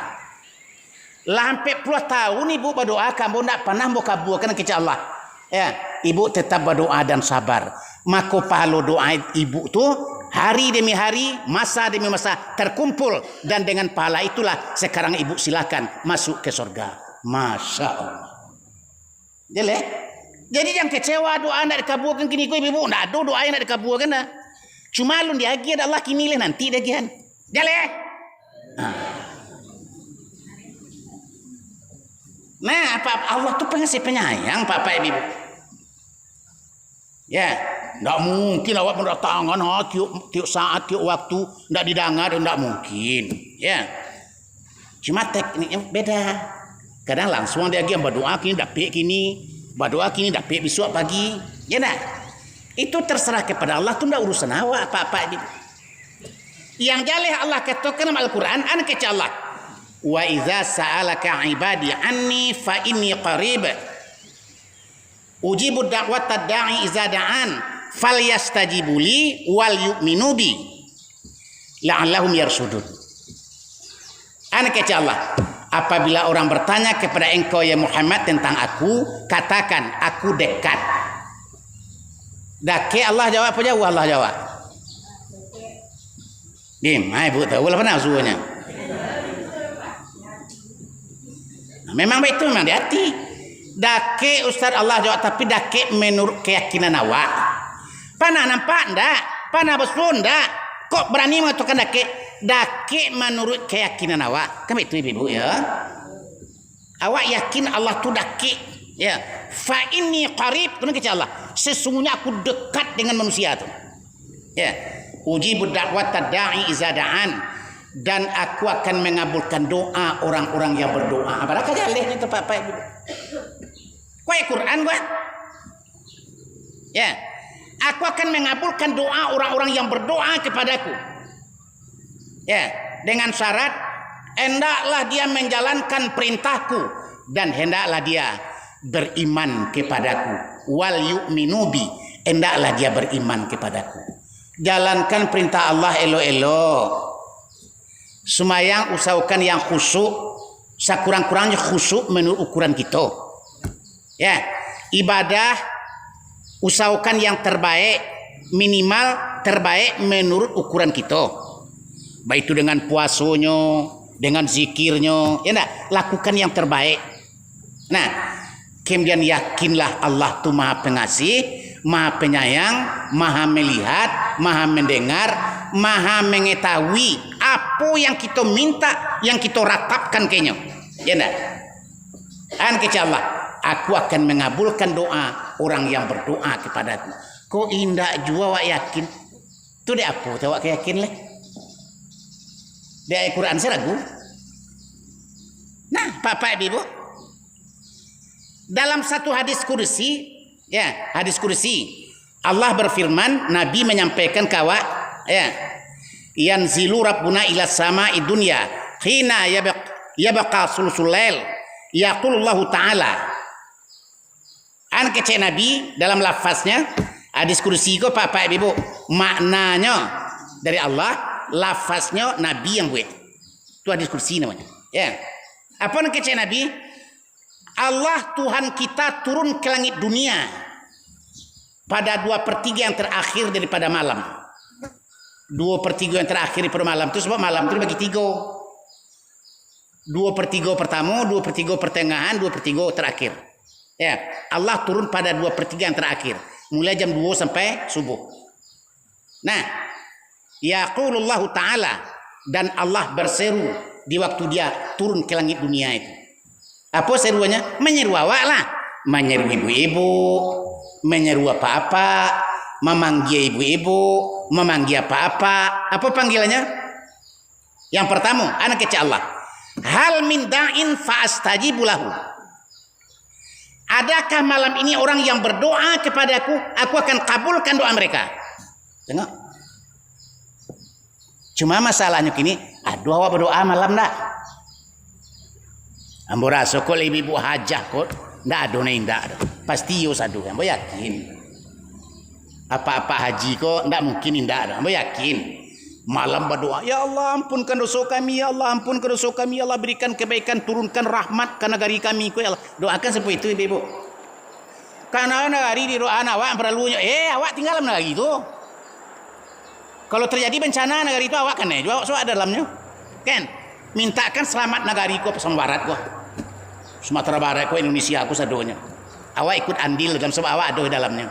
Sampai 10 tahun ibu berdoa kamu tak pernah mau kabulkan kecil Allah. Ya, ibu tetap berdoa dan sabar. Maka pahala doa ibu tu hari demi hari, masa demi masa terkumpul, dan dengan pahala itulah sekarang ibu silakan masuk ke surga. Masya Allah. Jadi yang kecewa doa nak dikabulkan kini kau ibu nak ada doa yang nak dikabulkan dah. Cuma lun dia lagi Allah kini le nanti dah gian. Nah, Allah tu pengasih penyayang Bapak Ibu. Ya, tidak mungkin awak mendatangan tiap saat, tiap waktu, tidak didengar, tidak mungkin. Ya, cuma tekniknya beda. Kadang langsung dia lagi berdoa kini dapat kini, berdoa kini dapat besok pagi. Ya nak, itu terserah kepada Allah. Tu tidak urusan awak Bapak Ibu. Yang jelas Allah katakan dalam Al-Quran, kata Allah, wa idza sa'alaka ibadi anni fa inni qarib ujibu da'watad da'i idza da'an falyastajibu li wal yu'minu bi la'allahum yarshudun. Kata Allah, apabila orang bertanya kepada engkau ya Muhammad tentang aku, katakan aku dekat. Dake Allah jawab apa jauh? Allah jawab. Ibu tahu lah pernah suruhnya. Memang betul, memang di hati. Dake Ustaz Allah jawab, tapi dake menurut keyakinan awak. Panah nampak ndak? Panah besul ndak? Kok berani mengatakan dake? Dake menurut keyakinan awak. Kan itu ibu ya. Awak yakin Allah tu dake. Ya. Fa inni qarib, tu kata Allah. Sesungguhnya aku dekat dengan manusia tu. Ya. Ujibu da'watad da'i iza da'an, dan aku akan mengabulkan doa orang-orang yang berdoa. Apa kata Allah ni tempat apa? Kau Quran gua? Ya. Aku akan mengabulkan doa orang-orang yang berdoa kepadaku. Ya, dengan syarat hendaklah dia menjalankan perintahku dan hendaklah dia beriman kepadaku. Wal yu'minu bi, hendaklah dia beriman kepadaku. Jalankan perintah Allah elok-elok. Semayang usahakan yang khusyuk, sekurang-kurangnya khusyuk menurut ukuran kita. Ya, ibadah usahakan yang terbaik, minimal terbaik menurut ukuran kita. Baik itu dengan puasanya, dengan zikirnya, ya enggak? Lakukan yang terbaik. Nah, kemudian yakinlah Allah itu Maha Pengasih, Maha Penyayang, Maha Melihat, Maha Mendengar, Maha Mengetahui apa yang kita minta, yang kita ratapkan kayaknya. Ya enggak? An kata Allah, aku akan mengabulkan doa orang yang berdoa kepadaku. Kok indah jua wak yakin? Tu dia apa? Tahu wak yakin leh? Dia Al-Quran saya ragu. Nah, Bapak Ibu, dalam satu hadis kursi, ya, hadis kursi, Allah berfirman, Nabi menyampaikan kawa, ya, yanzilu rabbuna ila sama'i dunya hina yabqa sulusul lail yaqulullahu ta'ala. An kece Nabi dalam lafaznya hadis kursi ko Bapak Ibu, maknanya dari Allah, lafaznya Nabi yang buat. Itu hadis kursi namanya. Ya. Apa yang kece Nabi? Allah Tuhan kita turun ke langit dunia pada 2/3 yang terakhir daripada malam. 2/3 yang terakhir daripada malam itu sebab malam itu bagi 3. 2/3 pertama, 2/3 pertengahan, 2/3 terakhir. Ya, Allah turun pada 2/3 yang terakhir, mulai jam 2 sampai subuh. Nah, yaqulullahu ta'ala, dan Allah berseru di waktu dia turun ke langit dunia itu. Apa seruannya? Menyeru awak lah, menyeru ibu-ibu, menyeru apa-apa, memanggil ibu-ibu, memanggil apa-apa. Apa panggilannya? Yang pertama, anak kecil Allah. Hal min da'in fa'astajibu lahu. Adakah malam ini orang yang berdoa kepadaku, aku akan kabulkan doa mereka. Tengok. Cuma masalahnya kini, aduh awak berdoa malam dah. Ambo rasa kok ibu hajah kok ndak ada ndak ada. Pasti yo sadu, ambo yakin. Apa-apa haji kok ndak mungkin ndak ada. Ambo yakin. Malam berdoa, ya Allah ampunkan dosa kami, ya Allah ampunkan dosa kami, ya Allah berikan kebaikan, turunkan rahmat ke negeri kami, ya Allah. Doakan seperti itu ibu. Karena negeri di doa awak perlunya, awak tinggal dalam negeri itu. Kalau terjadi bencana negeri itu awak kan juga awak ada dalamnya. Kan? Mintakan selamat negari ko pesang barat ko. Sumatera Barat ko, Indonesia aku sadonya. Awak ikut andil dalam sebab awak ada di dalamnya.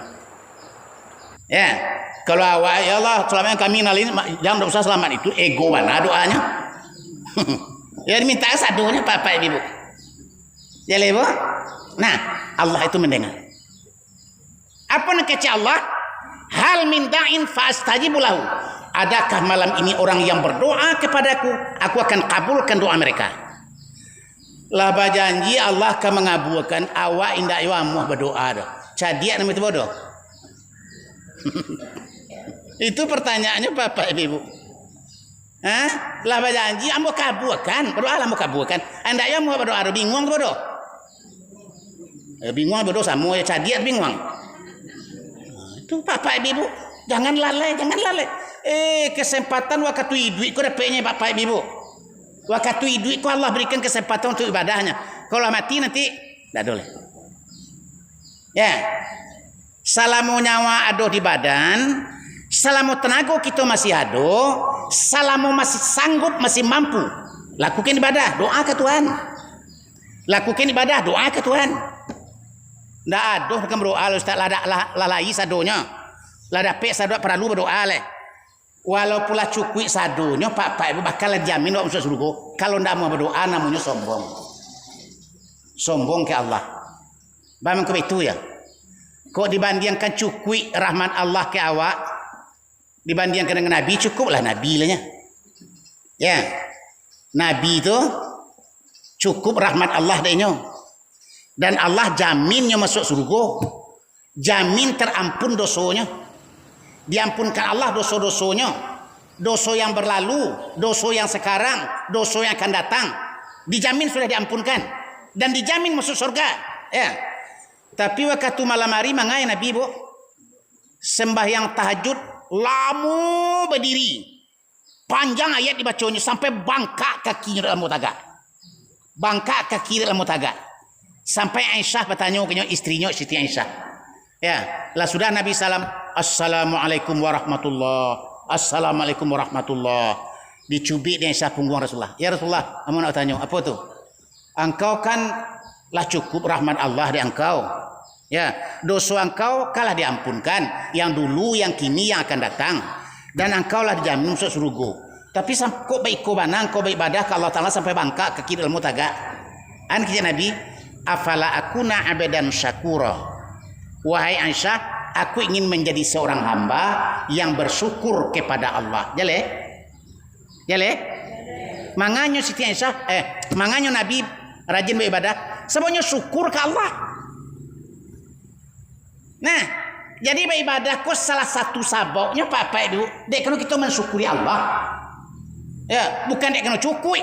Ya. Kalau awak ya Allah selama kami nalin jangan usah selamat itu ego mana doanya. Ya diminta sadonya Bapak Ibu. Ya lebo. Nah, Allah itu mendengar. Apa nak kata Allah? Hal min da'in fa'astajibu lahu. Adakah malam ini orang yang berdoa kepadaku, aku akan kabulkan doa mereka. Lah berjanji Allah akan mengabulkan awak indak yo amuh berdoa dah. Cadiak nama itu bodoh. Itu pertanyaannya Bapak Ibu. Hah? Lah berjanji ambo kabulkan, berdoa lah ambo kabulkan. Anda yo amuh berdoa bingung bodoh. Bingung bodoh sama ya cadiak bingung. Itu Bapak Ibu, jangan lalai, jangan lalai. Kesempatan waktu duit kau dapatnya Bapak Ibu. Waktu duit kau Allah berikan kesempatan untuk ibadahnya. Kalau mati nanti tidak boleh. Ya, selama nyawa ada di badan, selama tenaga kita masih ada, selama masih sanggup, masih mampu, lakukan ibadah, doa ke Tuhan. Lakukan ibadah, doa ke Tuhan. Tidak ada bukan berdoa, Ustaz lalai sadonya. Lah dapat sado perlu berdoa leh. Walaupun lah cukup sadonya Pak Ibu bakal jamin wak masuk surga. Kalau ndak mau berdoa namanya sombong. Sombong ke Allah. Bagaimana kau itu ya? Kok dibandingkan cukup rahmat Allah ke awak, dibandingkan dengan Nabi, cukuplah Nabi lahnya. Ya, Nabi itu cukup rahmat Allah denyo. Dan Allah jaminnya masuk surga. Jamin terampun dosanya. Diampunkan Allah dosa-dosanya, dosa yang berlalu, dosa yang sekarang, dosa yang akan datang, dijamin sudah diampunkan dan dijamin masuk surga. Ya. Tapi waktu malam hari mangai Nabi Bu sembahyang tahajud lamu berdiri, panjang ayat dibacanya sampai bangkak kakinya dalam mutaga, bangkak kaki dalam mutaga, sampai Aisyah bertanya ke istrinya Siti Aisyah. Ya, lah sudah Nabi salam, assalamualaikum warahmatullah, assalamualaikum warahmatullah. Dicubit dia Aisyah punggung Rasulullah. Ya Rasulullah, kamu nak tanya apa tu? Engkau kan lah cukup rahmat Allah di engkau. Ya, dosa engkau kalah diampunkan, yang dulu, yang kini, yang akan datang. Dan engkau lah dijamin masuk surga. Tapi kok baik kau banang, kau baik ibadah ke Allah Ta'ala sampai bangkak kaki dalam mutaga. An kata Nabi, afala akuna abadan syakura. Wahai Aisyah, aku ingin menjadi seorang hamba yang bersyukur kepada Allah. Jale? Jale? Manganyo Siti Aisyah, manganyo Nabi rajin beribadah, semuanya syukur ke Allah. Nah, jadi beribadah kok salah satu sababnya apa itu? Dek kalau kita mensyukuri Allah. Ya, bukan dek kena cukui.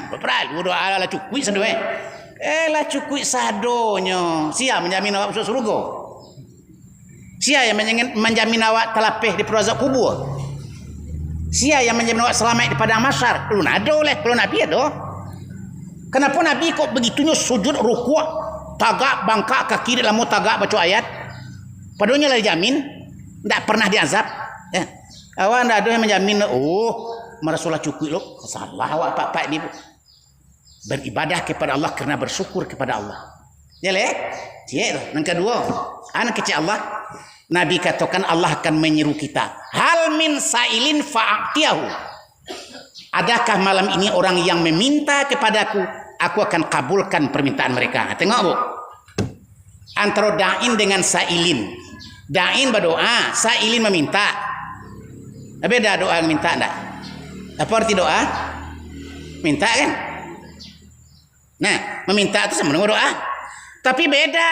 Berperlu doa ala cukui sendiri. Lah cukui sadonyo. Sia menjamin awak masuk surga. Sia yang menjamin awak telapih di perazak kubur. Sia yang menjamin awak selamat di padang mahsyar. Lu nado oleh kalau Nabi ada. Kenapa Nabi kok begitunya sujud rukuk, tagak bangkak kaki dalam tagak baca ayat? Padahal lah dijamin, tidak pernah diazab. Ya. Awak tidak ada yang menjamin. Rasulullah cukup loh. Salah awak pak ini beribadah kepada Allah karena bersyukur kepada Allah. Ya leh. Yang kedua, anak kecil Allah. Nabi katakan Allah akan menyeru kita. Hal min sailin fa'atiyahu. Adakah malam ini orang yang meminta kepadaku, aku akan kabulkan permintaan mereka. Tengok bu. Antara da'in dengan sailin. Da'in berdoa, sailin meminta. Beda doa minta enggak? Apa arti doa? Minta kan? Nah, meminta itu sama dengan doa. Tapi beda.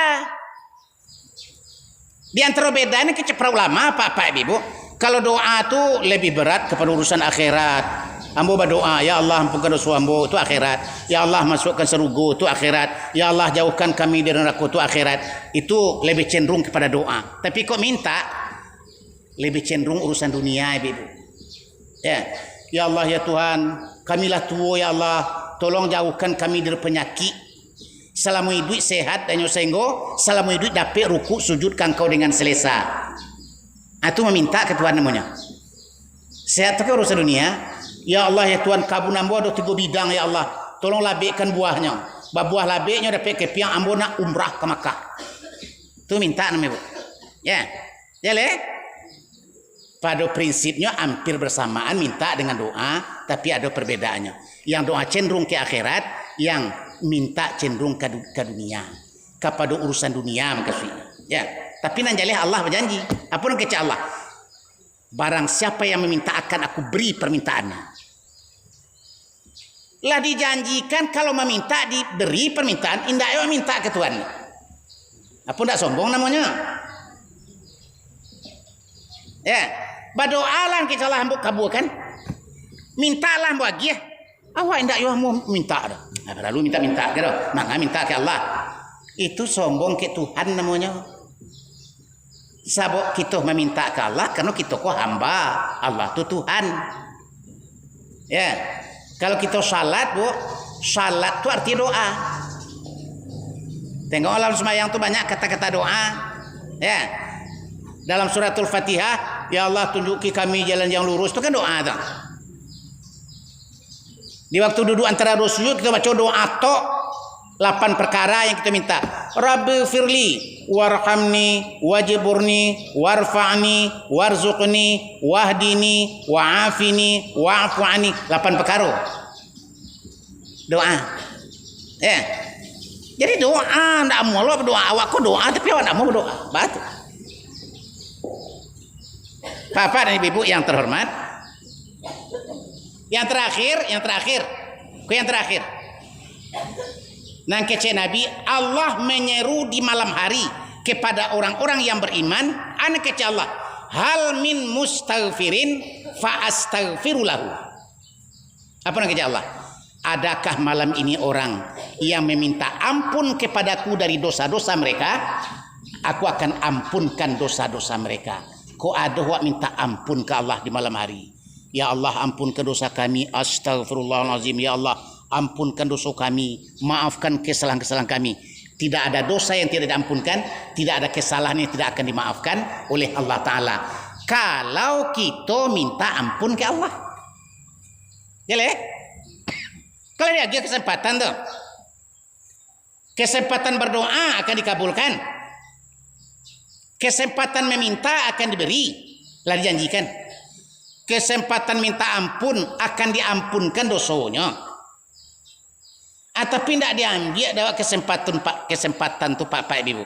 Di antara beda ini kecepra ulama Pak Ibu. Kalau doa itu lebih berat kepada urusan akhirat. Ambo berdoa, ya Allah ampunkan dosa ambo, itu akhirat. Ya Allah masukkan surga, itu akhirat. Ya Allah jauhkan kami dari neraka, itu akhirat. Itu lebih cenderung kepada doa. Tapi kok minta lebih cenderung urusan dunia, Ibu. Ya. Ya Allah ya Tuhan, kamilah tua ya Allah, tolong jauhkan kami dari penyakit. Selama hidup sehat dan nyosenggo, selama hidup dapat rukuk sujud kangkau dengan selesa. Itu meminta ke Tuhan namanya. Sehat itu urusan dunia. Ya Allah ya Tuhan, kabun ambo ada 3 bidang ya Allah. Tolong labekkan buahnya. Buah labeknya dapat ke piang ambo nak umrah ke Makkah. Itu minta namanya, Bu. Ya. Ya le. Pada prinsipnya hampir bersamaan minta dengan doa, tapi ada perbedaannya. Yang doa cenderung ke akhirat, yang minta cenderung ke dunia. Kepada urusan dunia maksudnya. Ya. Tapi nanjaleh Allah berjanji. Apa yang kecak Allah? Barang siapa yang meminta akan aku beri permintaannya. Lah dijanjikan kalau meminta diberi permintaan, indah ayo minta ke Tuhan. Apa ndak sombong namanya? Ya, berdoalah kita lah hambuk kabulkan. Mintalah bagi ya. Awak indak yo mau minta dah. Lalu minta ke dah. Maka minta ke Allah. Itu sombong ke Tuhan namanya. Sabuk kita meminta ke Allah karena kita kok hamba, Allah tu Tuhan. Ya. Kalau kita salat, Bu, salat tu arti doa. Tengok dalam sembahyang tu banyak kata-kata doa. Ya. Dalam suratul Fatihah, ya Allah tunjuki kami jalan yang lurus, itu kan doa tu. Di waktu duduk antara dua sujud kita baca doa tok 8 perkara yang kita minta. Rabbi firli warhamni wajburni warfa'ni warzuqni wahdini wa'afini wa'fu'ani. 8 perkara. Doa. Ya. Jadi doa ndak mau lo berdoa, awak kok doa tapi awak ndak mau berdoa. Batu. Bapak dan Ibu yang terhormat. Yang terakhir. Nang kece Nabi, Allah menyeru di malam hari kepada orang-orang yang beriman, ana kece Allah, hal min mustaghfirin fa astaghfirulahu. Apa nang kece Allah? Adakah malam ini orang yang meminta ampun kepadaku dari dosa-dosa mereka? Aku akan ampunkan dosa-dosa mereka. Kok ada wak minta ampun ke Allah di malam hari? Ya Allah ampunkan dosa kami, astagfirullahalazim. Ya Allah ampunkan dosa kami, maafkan kesalahan-kesalahan kami. Tidak ada dosa yang tidak diampunkan, tidak ada kesalahan yang tidak akan dimaafkan oleh Allah Ta'ala. Kalau kita minta ampun ke Allah. Ya leh? Kalau dia kesempatan tuh. Kesempatan berdoa akan dikabulkan. Kesempatan meminta akan diberi. Lah dijanjikan. Kesempatan minta ampun akan diampunkan dosanya. Tapi tidak diambil dapat kesempatan tu Pak Ibu.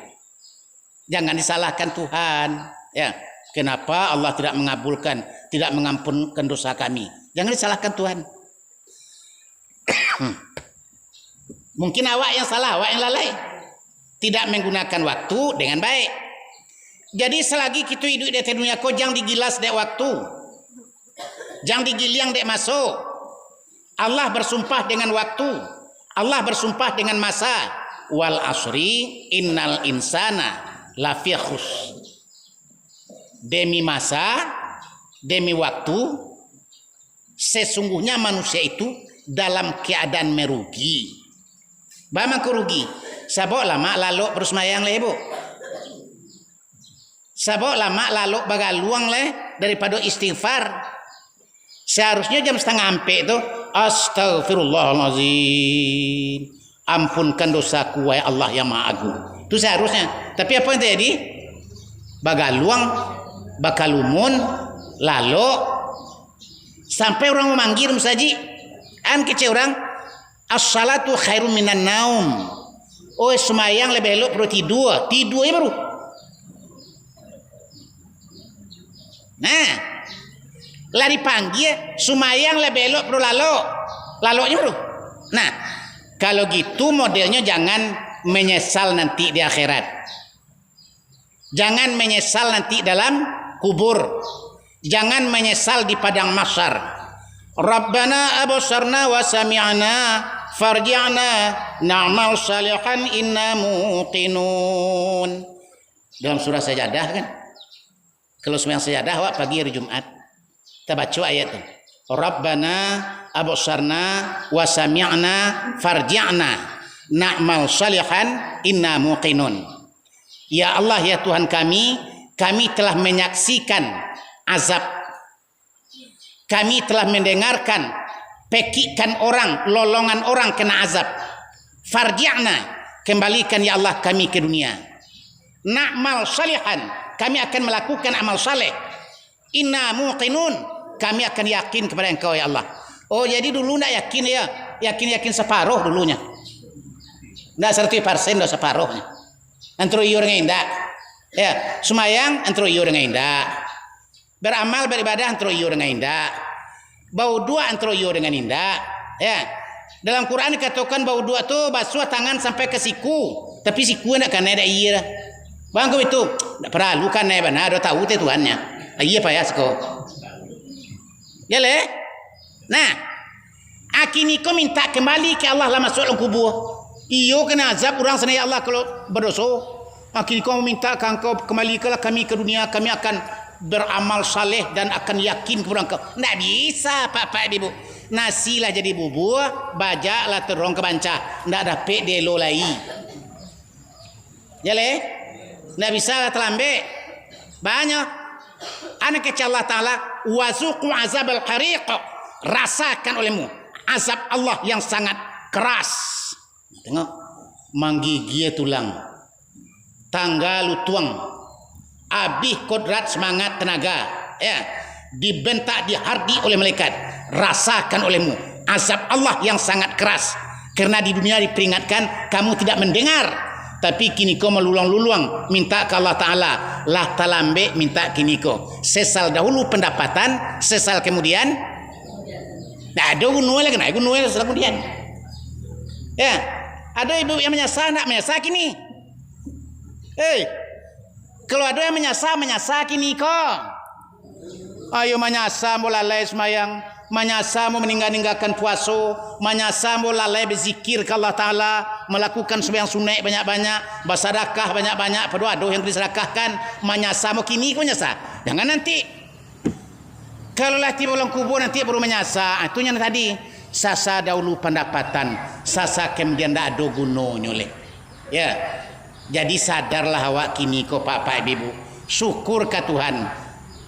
Jangan disalahkan Tuhan. Ya, kenapa Allah tidak mengabulkan, tidak mengampunkan dosa kami? Jangan disalahkan Tuhan. Mungkin awak yang salah, awak yang lalai. Tidak menggunakan waktu dengan baik. Jadi selagi kita hidup di dunia ko, jangan digilas dek waktu. Jangan digiliang dek masuk. Allah bersumpah dengan waktu. Allah bersumpah dengan masa. Wal asri innal insana lafi khus. Demi masa, demi waktu, sesungguhnya manusia itu dalam keadaan merugi. Bama kerugi. Sabok lama lalu bersemayang le ibu. Sabok lama lalu bagaluang le daripada istighfar. Seharusnya jam setengah ampe itu astagfirullahalazim. Ampunkan dosaku wahai Allah yang Maha Agung. Itu seharusnya. Tapi apa yang terjadi? Bagaluang, bakalumun, lalu sampai orang memanggil musaji. An kece orang as-salatu khairum minan naum. Oh semayang lebih elok perlu tidur. Tidur ya baru. Nah, lari panggil semayang lebih elok perlu laloknya baru. Nah, kalau gitu modelnya jangan menyesal nanti di akhirat. Jangan menyesal nanti dalam kubur. Jangan menyesal di padang mahsyar. Rabbana absarna wa sami'na farji'na na'mal salihan inna muqinun. Dalam surah Sajadah kan. Kalau sembahyang Sajadah awak pagi hari Jumat, kita baca ayat itu. Rabbana absarna wa sami'na farji'na na'mal salihan inna muqinun. Ya Allah ya Tuhan kami telah menyaksikan azab. Kami telah mendengarkan pekikan orang, lolongan orang kena azab. Farji'na, kembalikan ya Allah kami ke dunia. Na'mal salihan, kami akan melakukan amal saleh. Inna muqinun, kami akan yakin kepada Engkau ya Allah. Oh jadi dulu nak yakin ya, yakin separuh dulunya. Ndak 100% dah separuhnya. Antro iyo dengan indah. Ya, semayang antro iyo dengan indah. Beramal beribadah antro iyo dengan indah. Bau dua antro iyo dengan indah. Ya. Dalam Quran dikatakan bau dua tu basuh tangan sampai ke siku. Tapi siku nak kena ada iya. Bang kau itu tak perlu kan naik benar. Dah tahu tu Tuhannya. Iya pak ya seko. Ya le. Nah, akini kau minta kembali ke Allah lah masuk dalam kubur. Iyo kena azab orang sana ya Allah kalau berdosa. Akini kau minta kau kembalikanlah kami ke dunia. Kami akan beramal saleh dan akan yakin kepada Engkau. Tak bisa pak ibu. Nasi lah jadi bubur, bajak lah terong kebanca. Tak dapat delo lagi. Ya le? Tak bisa lah terlambat. Banyak. Anak kecil Allah Ta'ala wazuqu azab al-hariq. Rasakan olehmu azab Allah yang sangat keras. Tengok, menggigil tulang, tangga lutuang, habis kodrat semangat tenaga, ya, dibentak dihardi oleh malaikat. Rasakan olehmu azab Allah yang sangat keras. Karena di dunia diperingatkan kamu tidak mendengar, tapi kini kau meluang-luang minta ke Allah Ta'ala. Lah talambe minta kini kau. Sesal dahulu pendapatan, sesal kemudian tak ada gunung lagi, nak gunung lagi kemudian. Ya, ada ibu yang menyasar, nak menyasar kini. Kalau ada yang menyasar kini kau. Ayo menyasar mau lalai semayang, menyasar mau meninggalkan puasa, menyasar mau lalai berzikir ke Allah Ta'ala, melakukan sembahyang sunat banyak-banyak, bersedekah banyak-banyak, pada ada yang disedekahkan, menyasar mau kini kau menyasar. Jangan nanti. Kalau lah tiba dalam kubur nanti baru menyasar. Itu yang tadi. Sasa dahulu pendapatan, sasa kemudian tak ada gunanya oleh. Ya. Jadi sadarlah awak kini kau pak ibu. Syukur ke Tuhan.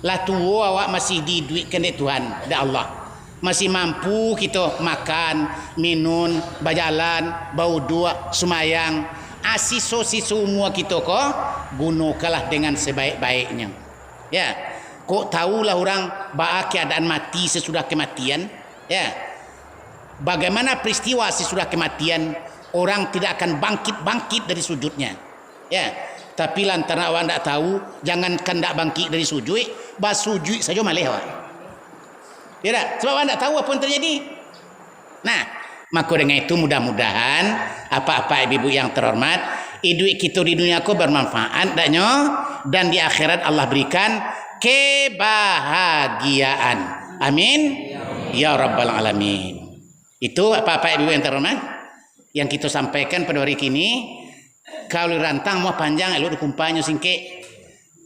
Lah tua awak masih diduitkan oleh Tuhan, dak Allah. Masih mampu kita makan, minum, berjalan, bau dua, semayang. Asiso-siso umur kita kau gunakanlah dengan sebaik-baiknya. Ya. Kok tahulah orang bahagia keadaan mati sesudah kematian. Ya. bagaimana peristiwa sesudah kematian orang tidak akan bangkit dari sujudnya. Ya, tapi lantaran awak tidak tahu, jangankan tidak bangkit dari sujud, bas sujud saja malih awak. Ya tak? Sebab awak tidak tahu apa yang terjadi. Nah, maka dengan itu mudah-mudahan apa-apa ibu-ibu yang terhormat, hidup kita di dunia ko bermanfaat dan di akhirat Allah berikan kebahagiaan. Amin. Ya Rabbal Alamin. Itu apa-apa ibu yang terhormat yang kita sampaikan pada hari ini. Kalau rantang mau panjang elok dikumpanya singke.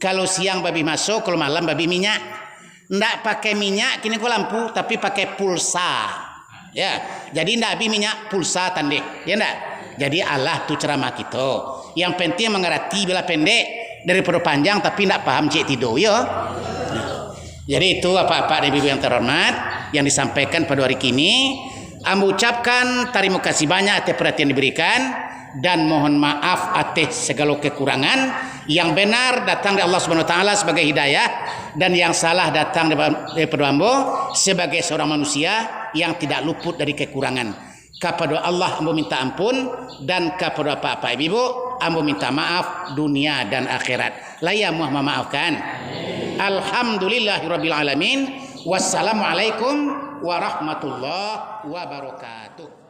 Kalau siang babi masuk, kalau malam babi minyak. Ndak pakai minyak kini ko lampu, tapi pakai pulsa. Ya, jadi ndak abi minyak pulsa tandek. Ya ndak? Jadi Allah tu ceramah kita. Yang penting mengerti bila pendek daripada panjang tapi ndak paham cik tidur ya. Jadi itu apa-apa ibu yang terhormat yang disampaikan pada hari ini. Ambo ucapkan terima kasih banyak atas perhatian diberikan dan mohon maaf atas segala kekurangan. Yang benar datang dari Allah Subhanahu wa taala sebagai hidayah dan yang salah datang daripada ambo sebagai seorang manusia yang tidak luput dari kekurangan. Kepada Allah ambo minta ampun dan kepada apa-apa ibu ambo minta maaf dunia dan akhirat. Laya Muhammad maafkan. Alhamdulillahirabbil alamin. Wassalamualaikum warahmatullahi wabarakatuh.